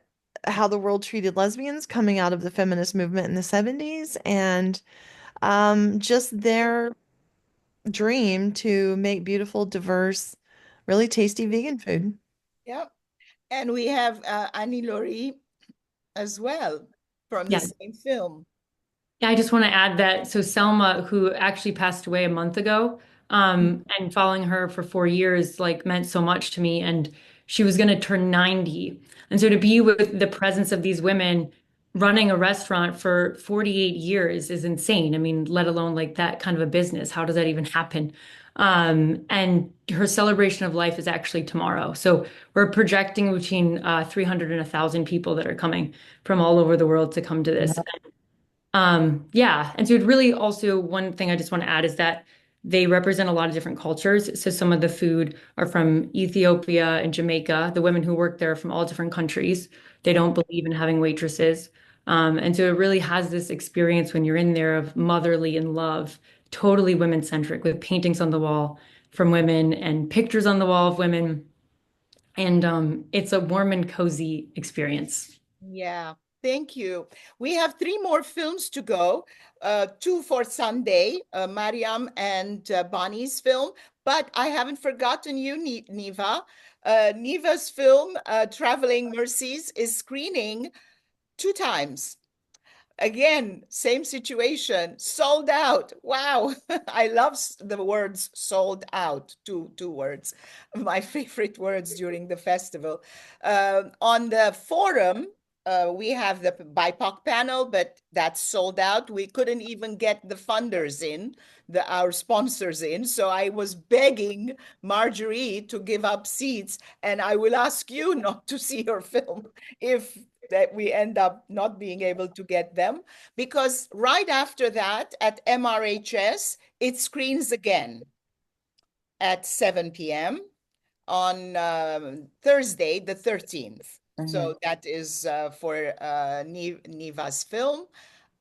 how the world treated lesbians coming out of the feminist movement in the 70s, and just their dream to make beautiful, diverse, really tasty vegan food. Yeah. And we have Annie Laurie as well from the Yeah. same film. Yeah, I just want to add that. So Selma, who actually passed away a month ago, and following her for 4 years, like meant so much to me. And she was going to turn 90. And so to be with the presence of these women running a restaurant for 48 years is insane. I mean, let alone like that kind of a business. How does that even happen? And her celebration of life is actually tomorrow. So we're projecting between 300 and 1,000 people that are coming from all over the world to come to this. Yeah. And so it really also, one thing I just want to add is that they represent a lot of different cultures. So some of the food are from Ethiopia and Jamaica. The women who work there are from all different countries. They don't believe in having waitresses. And so it really has this experience when you're in there of motherly and love, totally women-centric, with paintings on the wall from women and pictures on the wall of women. And it's a warm and cozy experience. Yeah, thank you. We have three more films to go, two for Sunday, Mariam and Bonnie's film, but I haven't forgotten you, Niva. Niva's film, Traveling Mercies, is screening 2 times. Again, same situation, sold out. Wow. I love the words sold out, two words, my favorite words during the festival. On the forum, we have the BIPOC panel, but that's sold out. We couldn't even get the funders in, our sponsors in. So I was begging Marjorie to give up seats, and I will ask you not to see her film if that we end up not being able to get them, because right after that at MRHS, it screens again at 7 p.m. on Thursday, the 13th. So that is for Niva's film.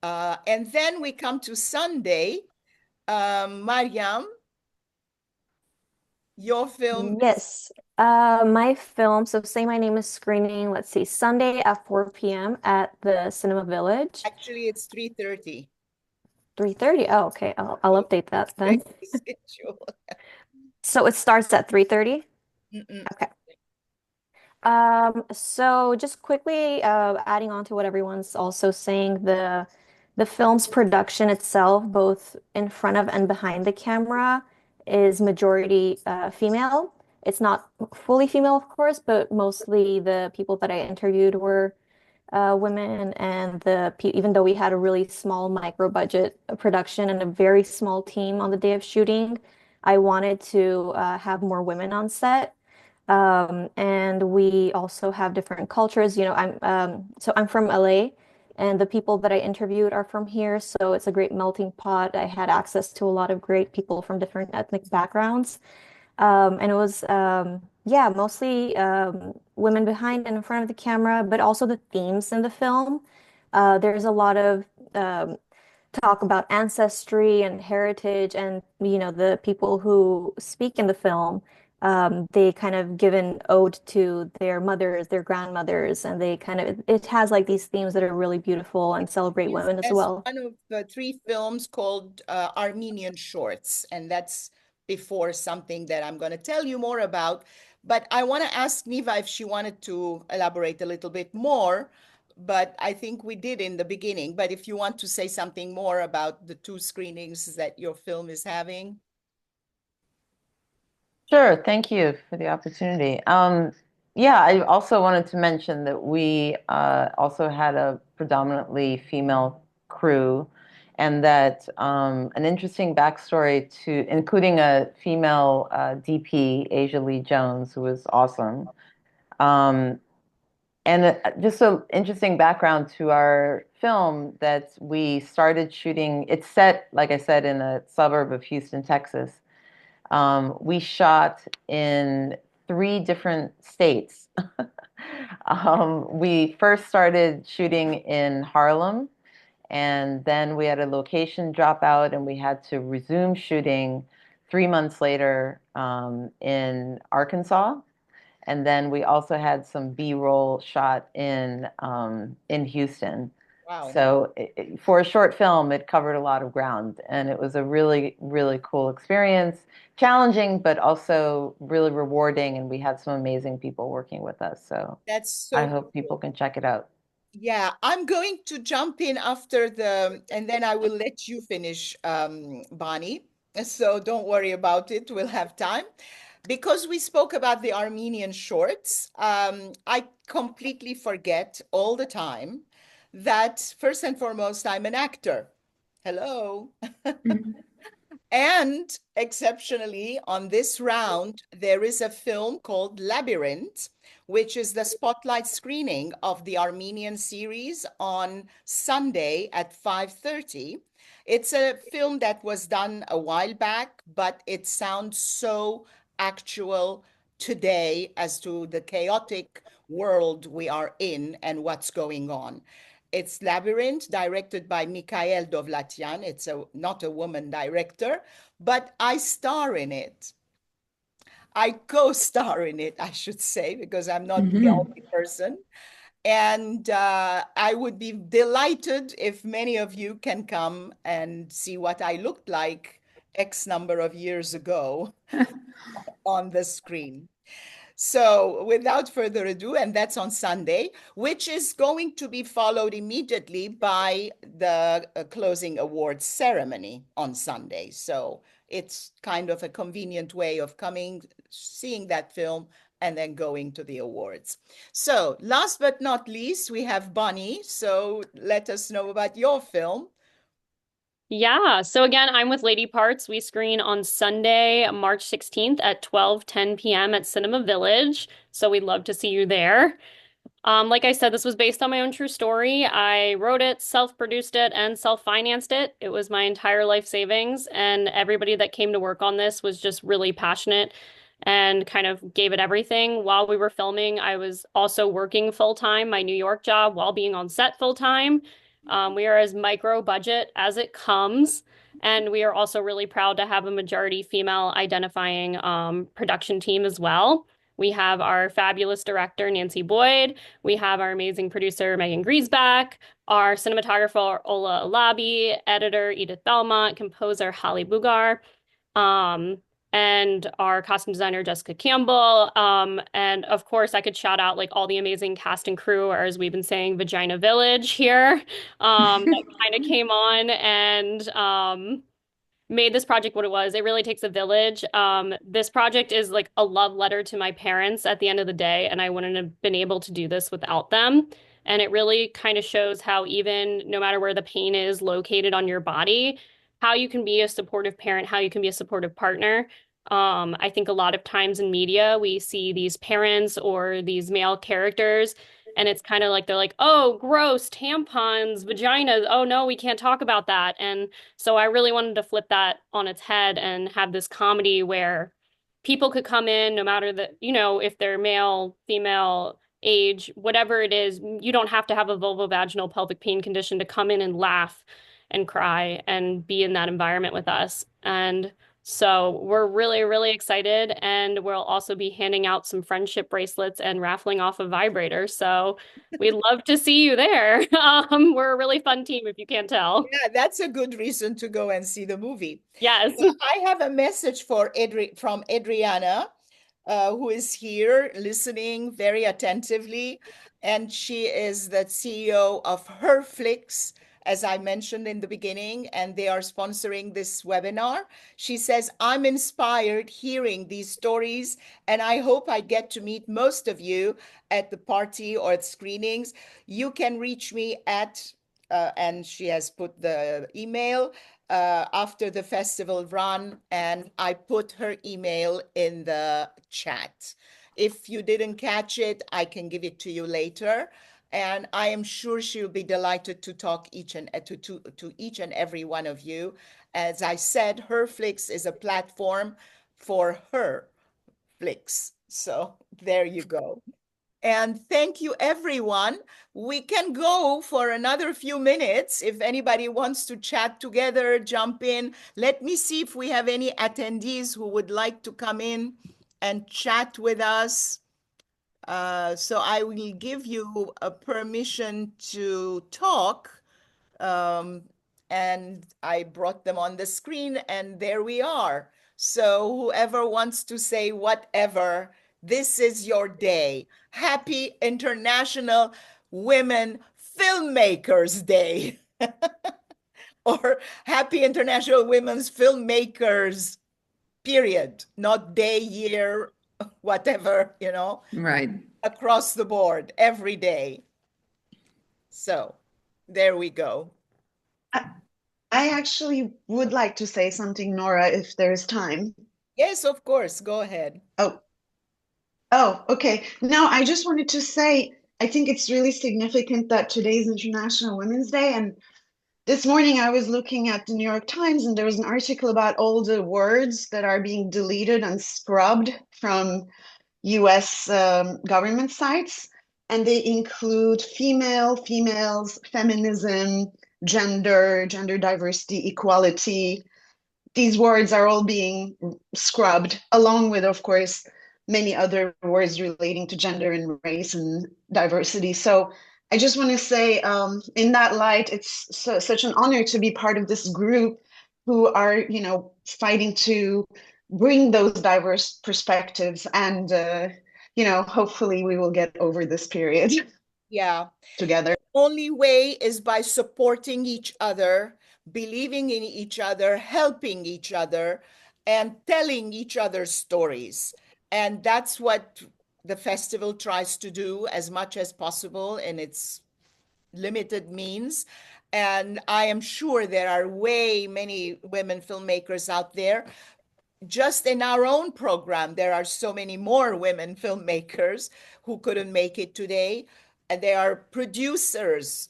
And then we come to Sunday. Mariam, your film. Yes. My film, so Say My Name is screening, let's see, Sunday at 4 p.m. at the Cinema Village. Actually, it's 3:30. 3:30. Oh, okay. I'll update that then. Schedule. So it starts at 3:30? Mm-mm. Okay. So just quickly adding on to what everyone's also saying, the film's production itself, both in front of and behind the camera, is majority female. It's not fully female, of course, but mostly the people that I interviewed were women, and even though we had a really small micro budget production and a very small team on the day of shooting, I wanted to have more women on set. And we also have different cultures. You know, I'm from LA, and the people that I interviewed are from here, so it's a great melting pot. I had access to a lot of great people from different ethnic backgrounds. And it was yeah, mostly women behind and in front of the camera, but also the themes in the film. There's a lot of talk about ancestry and heritage, and you know, the people who speak in the film, they kind of give an ode to their mothers, their grandmothers, and they kind of, it has like these themes that are really beautiful and celebrate women as well. One of the three films called Armenian Shorts, and that's before something that I'm going to tell you more about. But I want to ask Niva if she wanted to elaborate a little bit more, but I think we did in the beginning. But if you want to say something more about the two screenings that your film is having. Sure, thank you for the opportunity. Yeah, I also wanted to mention that we also had a predominantly female crew, and that an interesting backstory to, including a female DP, Asia Lee Jones, who was awesome. And just an interesting background to our film, that we started shooting, it's set, like I said, in a suburb of Houston, Texas. We shot in 3 different states. We first started shooting in Harlem, and then we had a location drop out, and we had to resume shooting 3 months later in Arkansas. And then we also had some B-roll shot in Houston. Wow. So for a short film, it covered a lot of ground, and it was a really, really cool experience. Challenging, but also really rewarding, and we had some amazing people working with us. So That's so I hope cool. people can check it out. Yeah, I'm going to jump in after and then I will let you finish, Bonnie. So don't worry about it. We'll have time. Because we spoke about the Armenian shorts, I completely forget all the time that first and foremost, I'm an actor. Hello. And exceptionally, on this round, there is a film called Labyrinth, which is the spotlight screening of the Armenian series on Sunday at 5:30. It's a film that was done a while back, but it sounds so actual today as to the chaotic world we are in and what's going on. It's Labyrinth, directed by Mikhail Dovlatyan. It's not a woman director, but I star in it. I co-star in it, I should say, because I'm not the only person. And I would be delighted if many of you can come and see what I looked like X number of years ago on the screen. So, without further ado, and that's on Sunday, which is going to be followed immediately by the closing awards ceremony on Sunday. So, it's kind of a convenient way of coming, seeing that film, and then going to the awards. So, last but not least, we have Bonnie. So, let us know about your film. Yeah, so again, I'm with Lady Parts. We screen on Sunday, March 16th at 12:10 p.m. at Cinema Village. So we'd love to see you there. Like I said, this was based on my own true story. I wrote it, self-produced it, and self-financed it. It was my entire life savings, and everybody that came to work on this was just really passionate and kind of gave it everything. While we were filming, I was also working full-time, my New York job, while being on set full-time. We are as micro budget as it comes. And we are also really proud to have a majority female identifying production team as well. We have our fabulous director, Nancy Boyd. We have our amazing producer, Megan Griesbach, our cinematographer, Ola Alabi, editor, Edith Belmont, composer, Holly Bugar, and our costume designer, Jessica Campbell. And of course, I could shout out like all the amazing cast and crew, or as we've been saying, Vagina Village here, that kind of came on and made this project what it was. It really takes a village. This project is like a love letter to my parents at the end of the day, and I wouldn't have been able to do this without them. And it really kind of shows how even no matter where the pain is located on your body, how you can be a supportive parent, how you can be a supportive partner. I think a lot of times in media, we see these parents or these male characters, and it's kind of like they're like, oh, gross, tampons, vaginas. Oh, no, we can't talk about that. And so I really wanted to flip that on its head and have this comedy where people could come in no matter if they're male, female, age, whatever it is, you don't have to have a vulvovaginal pelvic pain condition to come in and laugh and cry and be in that environment with us. And so we're really, really excited. And we'll also be handing out some friendship bracelets and raffling off a vibrator. So we'd love to see you there. We're a really fun team, if you can't tell. Yeah, that's a good reason to go and see the movie. Yes. I have a message from Adriana, who is here listening very attentively. And she is the CEO of HerFlix, as I mentioned in the beginning, and they are sponsoring this webinar. She says, I'm inspired hearing these stories, and I hope I get to meet most of you at the party or at screenings. You can reach me at and she has put the email after the festival run, and I put her email in the chat. If you didn't catch it, I can give it to you later. And I am sure she'll be delighted to talk to each and every one of you. As I said, HerFlix is a platform for her flicks. So there you go. And thank you, everyone. We can go for another few minutes. If anybody wants to chat together, jump in. Let me see if we have any attendees who would like to come in and chat with us. So I will give you a permission to talk. And I brought them on the screen, and there we are. So whoever wants to say whatever, this is your day. Happy International Women Filmmakers Day. Or Happy International Women's Filmmakers, period. Not day, year, whatever, Right. across the board, every day. So there we go. I actually would like to say something, Nora, if there's time. Yes, of course. Go ahead. Oh, okay. No, I just wanted to say, I think it's really significant that today's International Women's Day. And this morning I was looking at the New York Times, and there was an article about all the words that are being deleted and scrubbed from US government sites. And they include female, females, feminism, gender, gender diversity, equality. These words are all being scrubbed, along with, of course, many other words relating to gender and race and diversity. So I just want to say, in that light, it's such an honor to be part of this group who are, fighting to bring those diverse perspectives, and, hopefully we will get over this period. Yeah. Together. The only way is by supporting each other, believing in each other, helping each other, and telling each other stories. And that's what the festival tries to do as much as possible in its limited means. And I am sure there are way many women filmmakers out there. Just in our own program, there are so many more women filmmakers who couldn't make it today. And there are producers,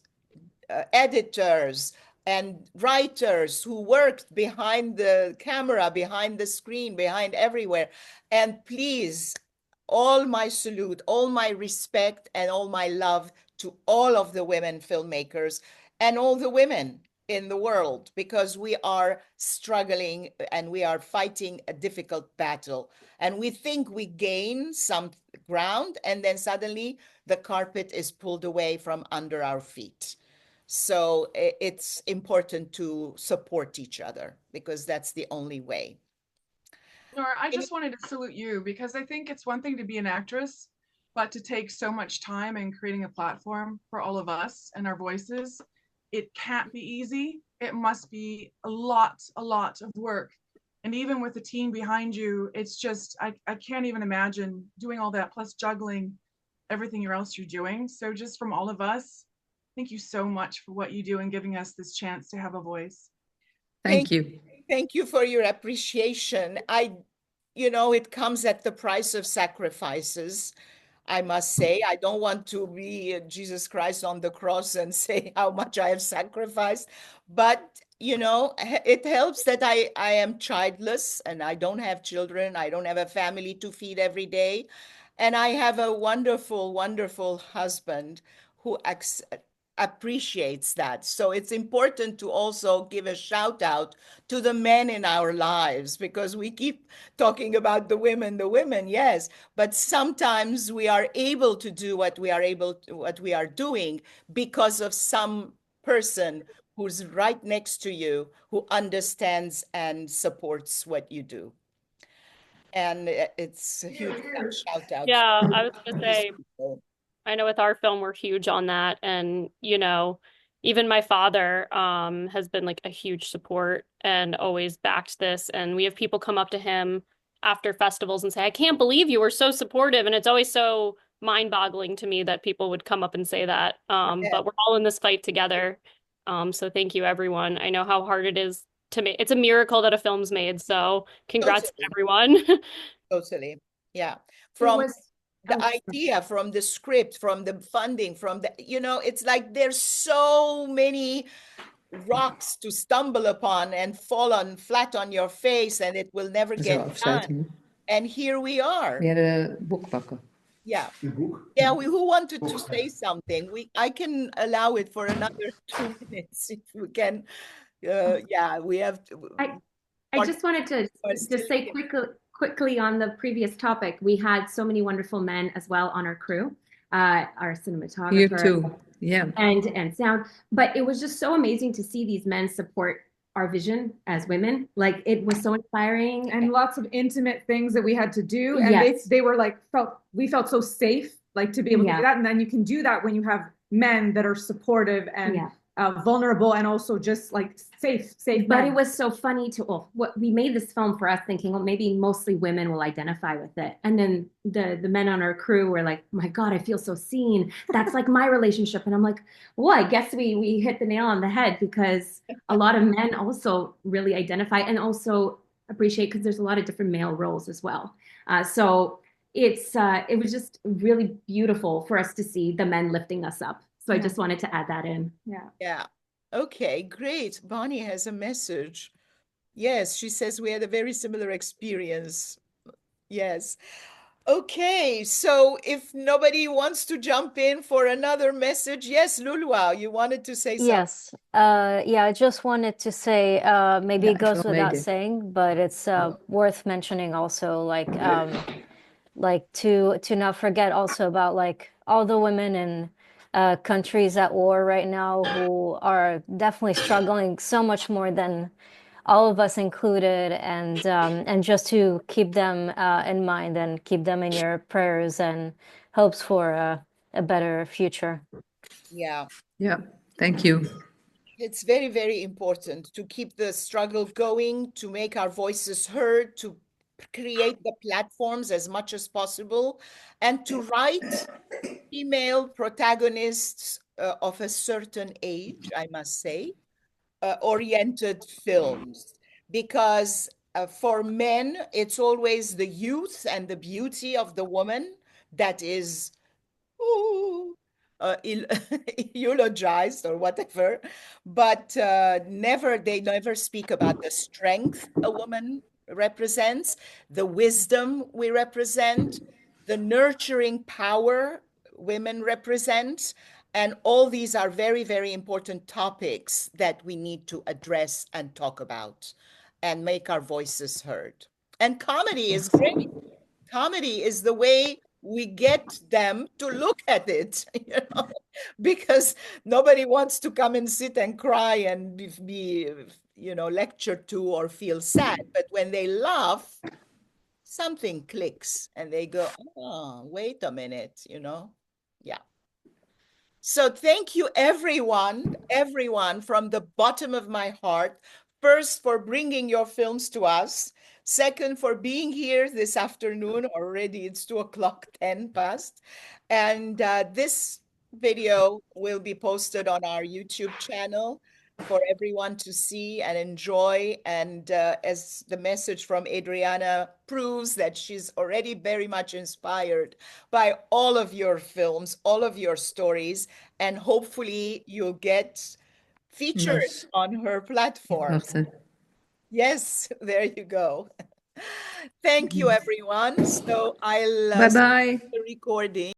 editors, and writers who worked behind the camera, behind the screen, behind everywhere. And please, all my salute, all my respect, and all my love to all of the women filmmakers and all the women in the world, because we are struggling and we are fighting a difficult battle. And we think we gain some ground, and then suddenly the carpet is pulled away from under our feet. So it's important to support each other, because that's the only way. Nora, I just wanted to salute you, because I think it's one thing to be an actress, but to take so much time in creating a platform for all of us and our voices, it can't be easy. It must be a lot of work. And even with the team behind you, it's just, I can't even imagine doing all that, plus juggling everything else you're doing. So just from all of us, thank you so much for what you do and giving us this chance to have a voice. Thank you. Thank you for your appreciation. It comes at the price of sacrifices, I must say. I don't want to be Jesus Christ on the cross and say how much I have sacrificed, but it helps that I am childless and I don't have children. I don't have a family to feed every day. And I have a wonderful, wonderful husband who appreciates that. So it's important to also give a shout out to the men in our lives, because we keep talking about the women, yes, but sometimes we are able to do what we are doing because of some person who's right next to you, who understands and supports what you do. And it's a huge shout out. Yeah, I was gonna say, I know with our film, we're huge on that. And, even my father has been like a huge support and always backed this. And we have people come up to him after festivals and say, I can't believe you were so supportive. And it's always so mind-boggling to me that people would come up and say that. But we're all in this fight together. So thank you, everyone. I know how hard it is to make. It's a miracle that a film's made. So congrats to everyone. Totally. Yeah. From the idea, from the script, from the funding, it's like there's so many rocks to stumble upon and fall on flat on your face, and it will never get done. And here we are. We had a book pakken. Yeah. Yeah, who wanted to say something? I can allow it for another 2 minutes if we can. Yeah, we have to. I just wanted to just say quickly on the previous topic, we had so many wonderful men as well on our crew, our cinematographer. Here too. Yeah. And sound. But it was just so amazing to see these men support our vision as women. Like it was so inspiring. And lots of intimate things that we had to do. And Yes. they were like, we felt so safe, like to be able to Yeah. do that. And then you can do that when you have men that are supportive and vulnerable and also just like safe But men. it was so funny to, what we made this film for us thinking, well, maybe mostly women will identify with it. And then the men on our crew were like, my God, I feel so seen. That's like my relationship. And I'm like, well, I guess we hit the nail on the head, because a lot of men also really identify and also appreciate, because there's a lot of different male roles as well. So it was just really beautiful for us to see the men lifting us up. So I just wanted to add that in. Yeah. Yeah. Okay, great. Bonnie has a message. Yes, she says we had a very similar experience. Yes. Okay, so if nobody wants to jump in for another message, yes, Lulua, you wanted to say something. Yes. Yeah, I just wanted to say, maybe it goes without saying, but it's worth mentioning also, like to not forget also about like all the women in countries at war right now who are definitely struggling so much more than all of us included, and just to keep them in mind and keep them in your prayers and hopes for a better future. Yeah. Yeah. Thank you. It's very, very important to keep the struggle going, to make our voices heard, to create the platforms as much as possible, and to write female protagonists of a certain age, I must say, oriented films. Because for men, it's always the youth and the beauty of the woman that is eulogized or whatever, but they never speak about the strength a woman represents, the wisdom we represent, the nurturing power women represent. And all these are very, very important topics that we need to address and talk about and make our voices heard. And comedy is great. Comedy is the way we get them to look at it, because nobody wants to come and sit and cry and be lectured to or feel sad. But when they laugh, something clicks and they go, oh, wait a minute, Yeah. So thank you, everyone from the bottom of my heart. First, for bringing your films to us. Second, for being here this afternoon. Already it's 2:00, 10 past. And this video will be posted on our YouTube channel for everyone to see and enjoy. And as the message from Adriana proves, that she's already very much inspired by all of your films, all of your stories, and hopefully you'll get featured on her platform. Yes, there you go. Thank you, everyone. So I'll Bye-bye. stop the recording.